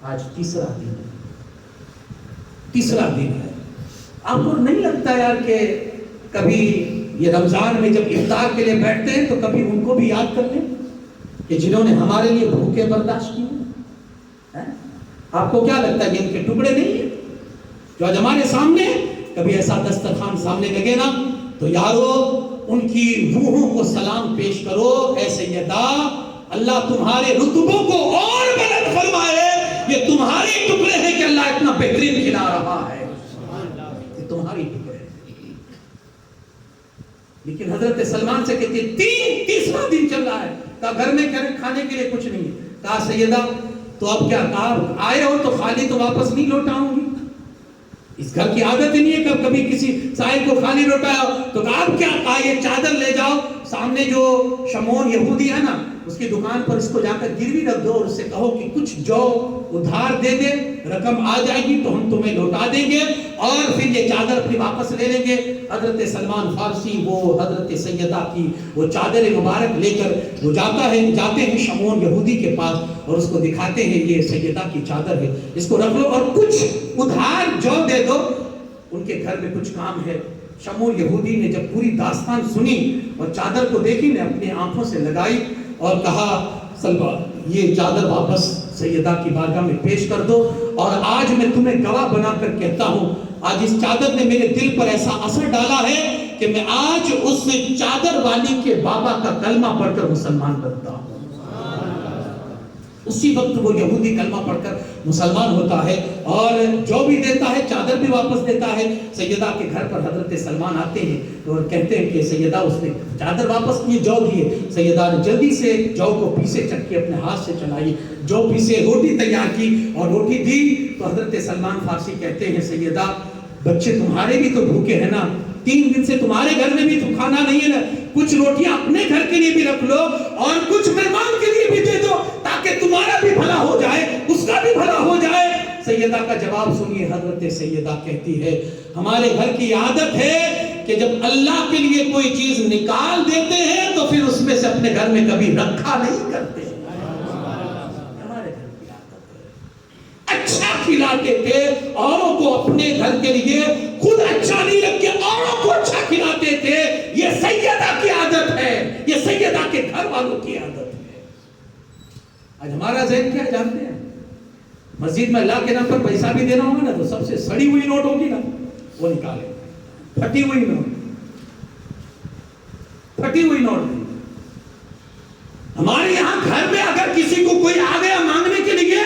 آج تیسرا دن ہے، تیسرا دن ہے۔ آپ کو نہیں لگتا یار کہ کبھی یہ رمضان میں جب افطار کے لیے بیٹھتے ہیں تو کبھی ان کو بھی یاد کر لیں کہ جنہوں نے ہمارے لیے بھوکے برداشت کیے؟ آپ کو کیا لگتا ہے کہ ان کے ٹکڑے نہیں ہیں جو آج ہمارے سامنے؟ کبھی ایسا دسترخوان سامنے لگے نا تو یارو ان کی روحوں کو سلام پیش کرو، اے سیدہ اللہ تمہارے رتبوں کو اور بلند فرمائے، یہ تمہارے ٹکڑے ہیں کہ اللہ اتنا بہترین کھلا رہا ہے، یہ تمہاری ٹکڑے ہیں۔ لیکن حضرت سلمان سے کہتی ہے تیسرا دن چل رہا ہے، کہا گھر میں کھانے کے لیے کچھ نہیں ہے۔ کہا سیدہ تو اب کیا؟ کہا آئے ہو تو خالی تو واپس نہیں لوٹاؤں گی، اس گھر کی عادت ہی نہیں ہے کہ کبھی کسی سائل کو خالی لوٹایا ہو۔ تو کہا اب کیا؟ کہا یہ چادر لے جاؤ، سامنے جو شمعون یہودی ہے نا اس کی دکان پر اس کو جا کر گروی رکھ دو اور اس سے کہو کہ کچھ جو ادھار دے دے، رقم آ جائے گی تو ہم تمہیں لوٹا دیں گے اور پھر یہ چادر اپنی واپس لے لیں گے۔ حضرت سلمان فارسی وہ حضرت سیدہ کی وہ چادر مبارک لے کر وہ جاتے ہیں شمعون یہودی کے پاس اور اس کو دکھاتے ہیں یہ سیدہ کی چادر ہے، اس کو رکھ لو اور کچھ ادھار جو دے دو، ان کے گھر میں کچھ کام ہے۔ شمعون یہودی نے جب پوری داستان سنی اور چادر کو دیکھی نے اپنی آنکھوں سے لگائی اور کہا یہ چادر واپس سیدہ کی بارگاہ میں پیش کر دو، اور آج میں تمہیں گواہ بنا کر کہتا ہوں آج اس چادر نے میرے دل پر ایسا اثر ڈالا ہے کہ میں آج اس چادر والی کے بابا کا کلمہ پڑھ کر مسلمان بنتا ہوں۔ اسی وقت وہ یہودی کلمہ پڑھ کر مسلمان ہوتا ہے اور جو بھی دیتا ہے چادر بھی واپس دیتا ہے۔ سیدہ کے گھر پر حضرت سلمان آتے ہیں اور کہتے ہیں کہ سیدہ اس نے چادر واپس کی، جو دیے۔ سیدہ نے جلدی سے جو کو پیسے چک کے اپنے ہاتھ سے چلائی، جو پیسے روٹی تیار کی اور روٹی دی تو حضرت سلمان فارسی کہتے ہیں سیدہ بچے تمہارے بھی تو بھوکے ہیں نا، 3 دن سے تمہارے گھر میں بھی تو کھانا نہیں ہے نا، کچھ روٹیاں اپنے گھر کے لیے بھی رکھ لو اور کچھ مہمان کے لیے بھی دے دو تاکہ تمہارا بھی بھلا ہو جائے اس کا بھی بھلا ہو جائے۔ سیدہ کا جواب سنیے، حضرت سیدہ کہتی ہے ہمارے گھر کی عادت ہے کہ جب اللہ کے لیے کوئی چیز نکال دیتے ہیں تو پھر اس میں سے اپنے گھر میں کبھی رکھا نہیں کرتے، ہمارے گھر کی عادت ہے۔ اچھا کھلاتے تھے اوروں کو، اپنے گھر کے لیے خود اچھا نہیں رکھ کے اوروں کو اچھا کھلاتے تھے، یہ سیدہ کی عادت ہے، یہ سیدہ کے گھر والوں کی عادت ہے۔ آج ہمارا ذہن کیا جانتے ہیں؟ مسجد میں اللہ کے نام پر پیسہ بھی دینا ہوگا نا تو سب سے سڑی ہوئی نوٹ ہوگی نا وہ نکالے، پھٹی ہوئی نوٹ، پھٹی ہوئی نوٹ نہیں۔ ہمارے یہاں گھر میں اگر کسی کو کوئی آ گیا مانگنے کے لیے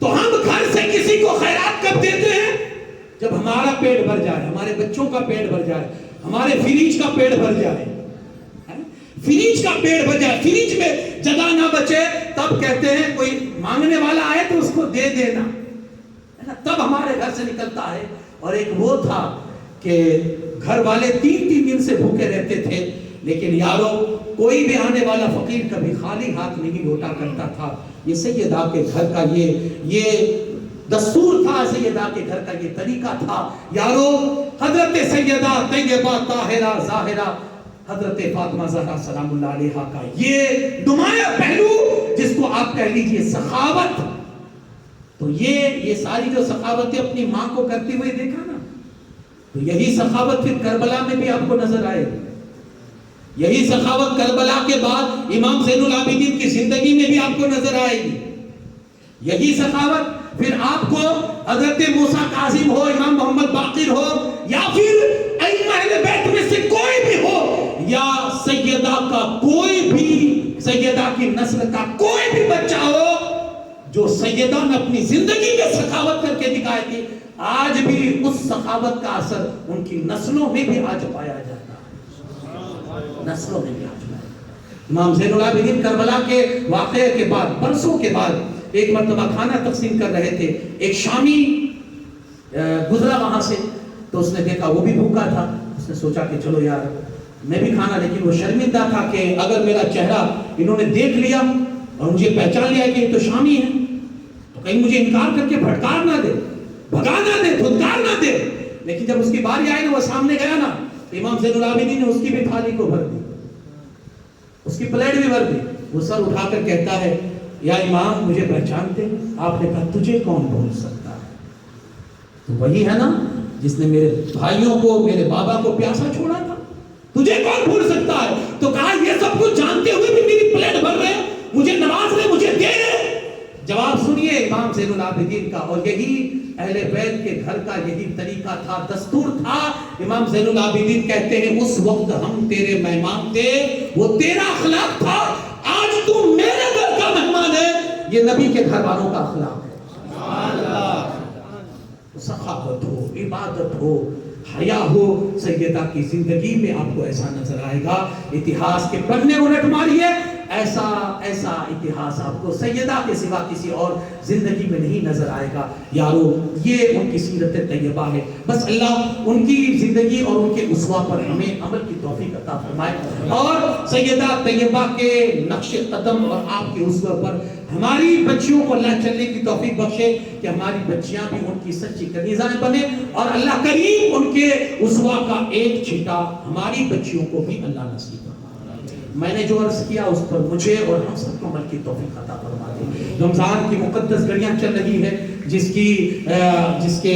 تو ہم گھر سے کسی کو خیرات کب دیتے ہیں؟ جب ہمارا پیٹ بھر جائے، ہمارے بچوں کا پیٹ بھر جائے، ہمارے فریج کا پیٹ بھر جائے، فریج کا پیٹ بھر جائے، فریج میں جگہ نہ بچے، تب کہتے ہیں کوئی مانگنے والا آئے تو اس کو دے دینا، تب ہمارے گھر سے نکلتا ہے۔ اور ایک وہ تھا کہ گھر والے 3 دن سے بھوکے رہتے تھے، لیکن یارو کوئی بھی آنے والا فقیر کبھی خالی ہاتھ نہیں لوٹا کرتا تھا۔ یہ سیدہ کے گھر کا یہ دستور تھا، سیدہ کے گھر کا یہ طریقہ تھا۔ یارو حضرت سیدہ طیبہ طاہرہ ظاہرہ حضرت فاطمہ زہرا سلام اللہ علیہا کا یہ نمایاں پہلو جس کو آپ کہہ لیجئے سخاوت، تو یہ ساری جو سخاوتیں اپنی ماں کو کرتے ہوئے دیکھا نا، تو یہی سخاوت پھر کربلا میں بھی آپ کو نظر آئے گی. یہی سخاوت کربلا کے بعد امام زین العابدین کی زندگی میں بھی آپ کو نظر آئے گی. یہی سخاوت پھر آپ کو حضرت موسیٰ کاظم ہو، امام محمد باقر ہو، یا پھر ائمہ اہل بیت میں سے کوئی بھی ہو، یا سیدہ کا کوئی بھی، سیدہ کی نسل کا کوئی بھی بچہ ہو، جو سیدہ نے اپنی زندگی میں سخاوت کر کے دکھائی تھی، آج بھی اس سخاوت کا اثر ان کی نسلوں میں بھی آج پایا جاتا ہے. نسلوں میں بھی آج پایا جاتا ہے. امام زین العابدین کربلا کے واقعے کے بعد، برسوں کے بعد ایک مرتبہ کھانا تقسیم کر رہے تھے. ایک شامی گزرا وہاں سے، تو اس نے دیکھا وہ بھی بھوکا تھا. اس نے سوچا کہ چلو یار میں بھی کھانا، لیکن وہ شرمندہ تھا کہ اگر میرا چہرہ انہوں نے دیکھ لیا اور مجھے پہچان لیا کہ یہ تو شامی ہے، تو کہیں مجھے انکار کر کے پھٹکار نہ دے، بھگا نہ دے، دھتکار نہ دے. لیکن جب اس کی باری آئی نا، وہ سامنے گیا نا، تو امام زین العابدین نے اس کی بھی تھالی کو بھر دی، اس کی پلیٹ بھی بھر دی. وہ سر اٹھا کر کہتا ہے یا امام مجھے پہچانتے؟ آپ نے کہا تجھے کون بھول سکتا ہے؟ تو وہی ہے نا جس نے میرے بھائیوں کو، میرے بابا کو پیاسا چھوڑا تھا، تجھے کون بھول سکتا ہے؟ تو کہا یہ سب کچھ جانتے ہوئے بھی میری پلیٹ بھر رہے، مجھے نواز رہے، مجھے دے رہے. جواب سنیے امام زین العابدین کا. اور یہی اہل بیت کے گھر کا یہی طریقہ تھا، دستور تھا. امام زین العابدین کہتے ہیں اس وقت ہم تیرے مہمان تھے، وہ تیرا اخلاق تھا. آج تم میرے گھر کا مہمان ہے، یہ نبی کے گھر والوں کا اخلاق ہے. سخاوت ہو، عبادت ہو، حیا ہو. سیدہ کی زندگی میں آپ کو ایسا نظر آئے گا. اتہاس کے پڑھنے الٹ ماریے، ایسا ایسا اتہاس آپ کو سیدہ کے سوا کسی اور زندگی میں نہیں نظر آئے گا. یارو یہ ان کی سیرت طیبہ ہے. بس اللہ ان کی زندگی اور ان کے اسوہ پر ہمیں عمل کی توفیق عطا فرمائے، اور سیدہ طیبہ کے نقش قدم اور آپ کے اسوہ پر ہماری بچیوں کو اللہ چلنے کی توفیق بخشے کہ ہماری بچیاں بھی ان کی سچی کنیزائیں بنے، اور اللہ کریم ان کے اسوہ کا ایک چھٹا ہماری بچیوں کو بھی اللہ نصیب فرمائے. میں نے جو عرض کیا اس پر مجھے اور ہم سب کو عمل کی توفیق عطا فرما دے. رمضان کی مقدس گھڑیاں چل رہی ہے، جس کے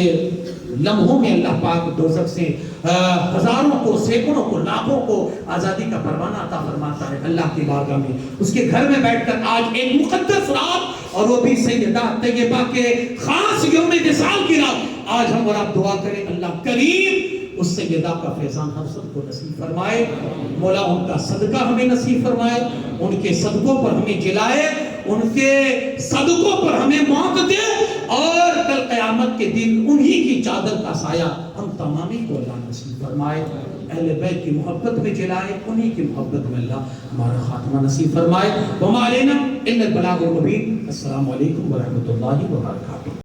لمحوں میں اللہ پاک دوزخ سے ہزاروں کو، سینکڑوں کو، لاکھوں کو آزادی کا پروانہ عطا فرماتا ہے اللہ کی بارگاہ میں. اس کے گھر میں بیٹھ کر آج ایک مقدس رات، اور وہ بھی سیدہ طیبہ کے خاص یوم وصال کی رات، آج ہم اور آپ دعا کریں اللہ کریم اس سیدہ کا فیضان ہم سب کو نصیب فرمائے. مولا ان کا صدقہ ہمیں نصیب فرمائے، ان کے صدقوں پر ہمیں جلائے، ان کے صدقوں پر ہمیں موت دے، اور کل قیامت کے دن انہی کی چادر کا سایہ ہم تمامی کو اللہ نصیب فرمائے. اہل بیت کی محبت میں جلائے، انہی کی محبت میں اللہ ہمارا خاتمہ نصیب فرمائے. وما علینا الا البلاغ المبین. السلام علیکم ورحمۃ اللہ وبرکاتہ.